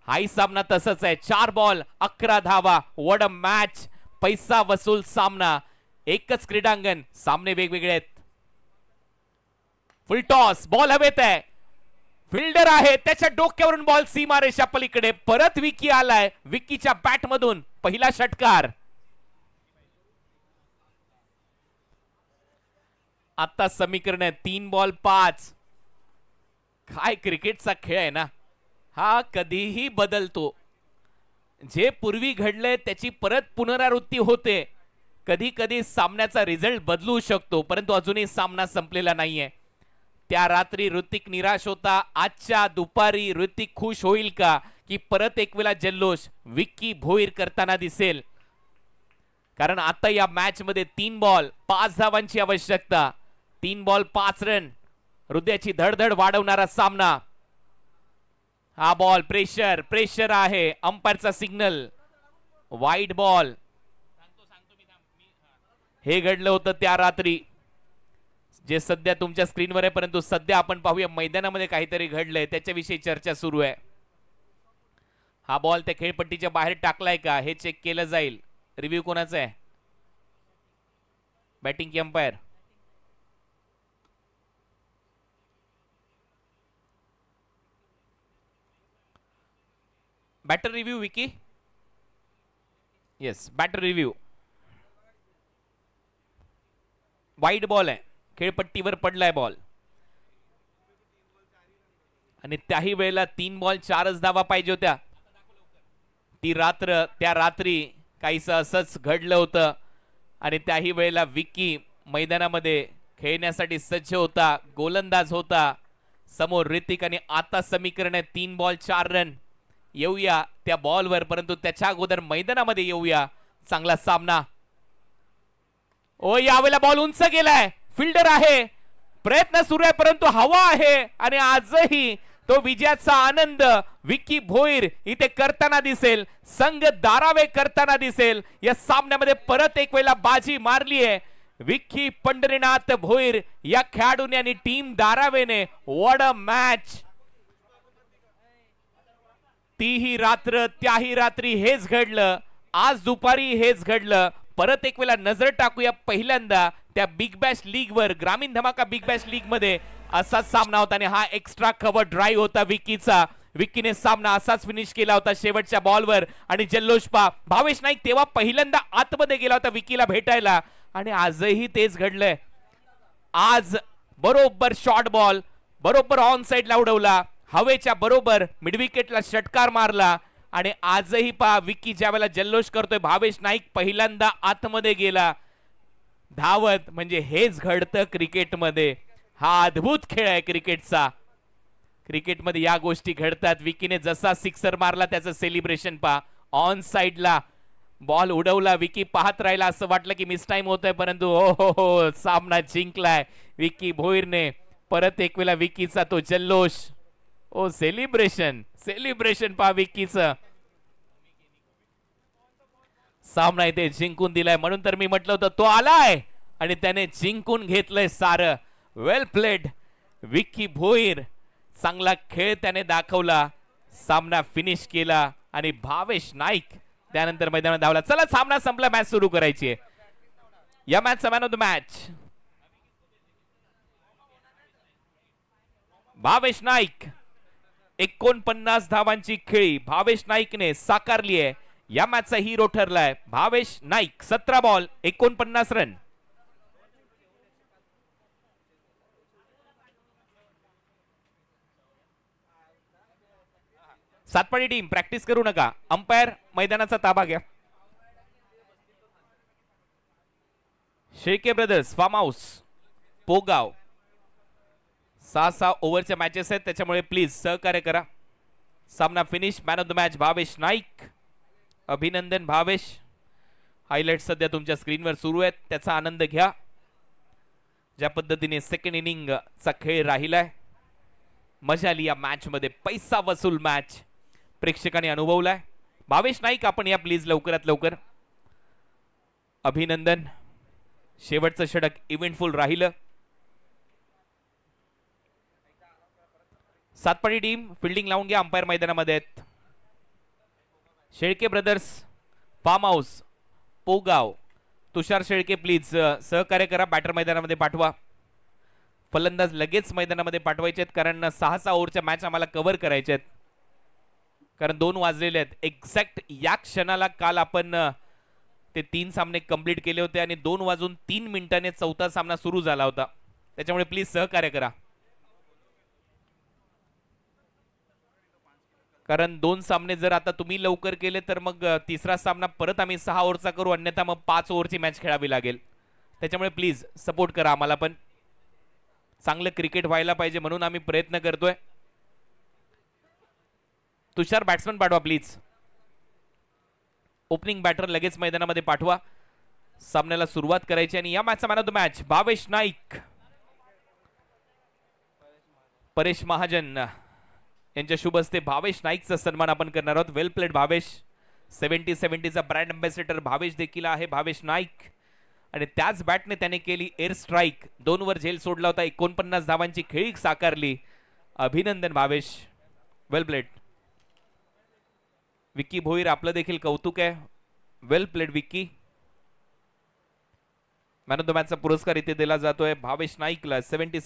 हाही सामना तसंच आहे. 4 बॉल 11 धावा. What a match. पैसा वसूल सामना. एकच क्रीडांगण, सामने वेगवेगळे आहेत. फुल टॉस, बॉल हवेत आहे, फिल्डर आहे त्याच्या डोक्यावरून बॉल सीमारेषा पलीकडे, परत विकी आलाय, विकीच्या बॅट मधून पहिला षटकार. आता समीकरण आहे 3 बॉल 5. काय क्रिकेटचा खेळ आहे ना हा, कधीही बदलतो. जे पूर्वी घडलंय त्याची परत पुनरावृत्ती होते. कधी कधी सामन्याचा रिझल्ट बदलू शकतो, परंतु अजूनही सामना संपलेला नाहीये. त्या रात्री ऋतिक निराश होता, आजच्या दुपारी ऋतिक खुश होईल का की परत एक वेळा जल्लोष विक्की भोईर करताना दिसेल? कारण आता या मॅच मध्ये 3 बॉल 5 धावांची आवश्यकता. 3 बॉल 5 रन, हृदयाची धडधड वाढवणारा सामना. हा बॉल प्रेशर प्रेशर आहे, अंपायरचा सिग्नल, वाईड बॉल. हे घडलं होतं त्या रात्री जे सध्या तुमच्या स्क्रीनवर आहे, परंतु सध्या आपण पाहूया मैदानामध्ये काहीतरी घडलंय त्याच्याविषयी चर्चा सुरू आहे. हा बॉल त्या खेळपट्टीच्या बाहेर टाकलाय का हे चेक केलं जाईल. रिव्ह्यू कोणाचा आहे? बॅटिंग की अंपायर? बॅटर रिव्ह्यू विकी. Yes, batter review. Wide ball आहे, खेळपट्टीवर पडलाय बॉल आणि त्याही वेळेला 3 बॉल 4च धावा पाहिजे होत्या. त्या रात्री काहीसं असंच घडलं होतं आणि त्याही वेळेला विक्की मैदानामध्ये खेळण्यासाठी सज्ज होता, गोलंदाज होता. समोर ऋतिक आणि आता समीकरण आहे 3 बॉल 4 रन. येऊया त्या बॉलवर, परंतु त्याच्या अगोदर मैदानामध्ये येऊया. चांगला सामना. ओ यावेळेला बॉल उंच गेलाय, फिल्डर आहे, प्रयत्न सुरू आहे परंतु हवा आहे आणि आजही तो विजयाचा आनंद विक्की भोईर इथे करताना दिसेल, संघ दारावे करताना दिसेल. या सामन्यामध्ये परत एक वेळेला बाजी मारली आहे विक्की पंढरीनाथ भोईर या खेळाडूने आणि टीम दारावेने. What a match. तीही रात्र त्याही रात्री हेच घडलं, आज दुपारी हेच घडलं. परत एक वेळा नजर टाकूया पहिल्यांदा त्या बिग बॅश लीग वर, ग्रामीण धमाका बिग बॅश लीग मध्ये असाच सामना होता आणि हा एक्स्ट्रा कव्हर ड्राईव्ह होता विकीचा. विकीने सामना असाच फिनिश केला होता शेवटच्या बॉलवर आणि जल्लोष पा भावेश नाईक तेव्हा पहिल्यांदा आतमध्ये गेला होता विकीला भेटायला आणि आजही तेच घडलंय. आज बरोबर शॉर्ट बॉल बरोबर ऑन साइडला उडवला, हवेच्या बरोबर मिडविकेटला षटकार मारला आणि आजही पहा विक्की ज्यावेळेला जल्लोष करतोय, भावेश नाईक पहिल्यांदा आतमध्ये गेला धावत. म्हणजे हेच घडतं क्रिकेटमध्ये. हा अद्भुत खेळ आहे क्रिकेटचा. क्रिकेटमध्ये या गोष्टी घडतात. विकीने जसा सिक्सर मारला त्याचं सेलिब्रेशन पहा, ऑन साइडला बॉल उडवला, विकी पाहत राहिला, असं वाटलं की मिस टाइम होतोय, परंतु हो सामना जिंकलाय विक्की भोईरने. परत एक वेळा विकीचा तो जल्लोष, ओ सेलिब्रेशन सेलिब्रेशन पहा विकीचं. सामना इथे जिंकून दिलाय, म्हणून तर मी म्हटलं होतं तो आलाय आणि त्याने जिंकून घेतलंय सारं. वेल प्लेड विक्की भोईर. चांगला खेळ त्याने दाखवला, सामना फिनिश केला आणि भावेश नाईक त्यानंतर मैदानात धावला. चला सामना संपला, मॅच सुरू करायची आहे. या मॅचचा man of the match Bhavesh Naik. 49 धावांची खेळी भावेश नाईकने साकारली आहे. या मॅचचा हिरो ठरलाय Bhavesh Naik. 17 ball 49 run. Satpadi team practice करू नका, अंपायर मैदानाचा ताबा घ्या. Shelke brothers farm house Pogaon. 6 ओव्हरच्या मॅचेस आहेत त्याच्यामुळे प्लीज सहकार्य करा. सामना finish. Man of the match Bhavesh Naik. अभिनंदन भावेश. हायलाइट सध्या तुमच्या स्क्रीनवर सुरू आहेत, त्याचा आनंद घ्या. ज्या पद्धतीने सेकंड इनिंगचा खेळ राहिलाय, मजा आली या मॅच मध्ये. पैसा वसूल मॅच प्रेक्षकांनी अनुभवलाय. भावेश नाईक आपण या प्लीज लवकरात लवकर. अभिनंदन. शेवटचं षटक इव्हेंटफुल राहिलं. सातपाडी टीम फिल्डिंग लावून घ्या, अंपायर मैदानामध्ये आहेत. Shelke brothers farm house Pogaon. Tushar Shelke please सहकार्य करा, बॅटर मैदानामध्ये पाठवा. फलंदाज लगेच मैदानामध्ये पाठवायचे आहेत, कारण 6 ओव्हरच्या मॅच आम्हाला कव्हर करायचे आहेत, कारण 2 वाजलेले आहेत. एक्झॅक्ट या क्षणाला काल आपण ते 3 सामने कंप्लीट केले होते आणि 2:03 चौथा सामना सुरू झाला होता. त्याच्यामुळे प्लीज सहकार्य करा, कारण 2 सामने जर आता तुम्ही लवकर केले तर मग तिसरा सामना परत आम्ही 6 ओव्हरचा करू, अन्यथा मग 5 ओव्हरची मॅच खेळावी लागेल. त्याच्यामुळे प्लीज सपोर्ट करा आम्हाला, पण चांगलं क्रिकेट व्हायला पाहिजे म्हणून आम्ही प्रयत्न करतोय. तुषार बॅट्समन पाठवा प्लीज. ओपनिंग बॅटर लगेच मैदानामध्ये पाठवा. सामन्याला सुरुवात करायची आणि या मॅचचा man of the match Bhavesh Naik, Paresh Mahajan यांच्या शुभ हस्ते भावेश नाईकचा सन्मान आपण करणार आहोत. Well played Bhavesh. 70-70चा ब्रँड अँबॅसेडर भावेश देखील आहे, भावेश नाईक. आणि त्याच बॅटने त्याने केली एअर स्ट्राईक, 2 वर झेल सोडला होता, 49 धावांची खेळी साकारली. अभिनंदन भावेश, वेल प्लेड. विक्की भोईर आपलं देखील कौतुक आहे, well played Vicky. Man of the मॅचचा पुरस्कार इथे दिला जातोय भावेश नाईकला. 77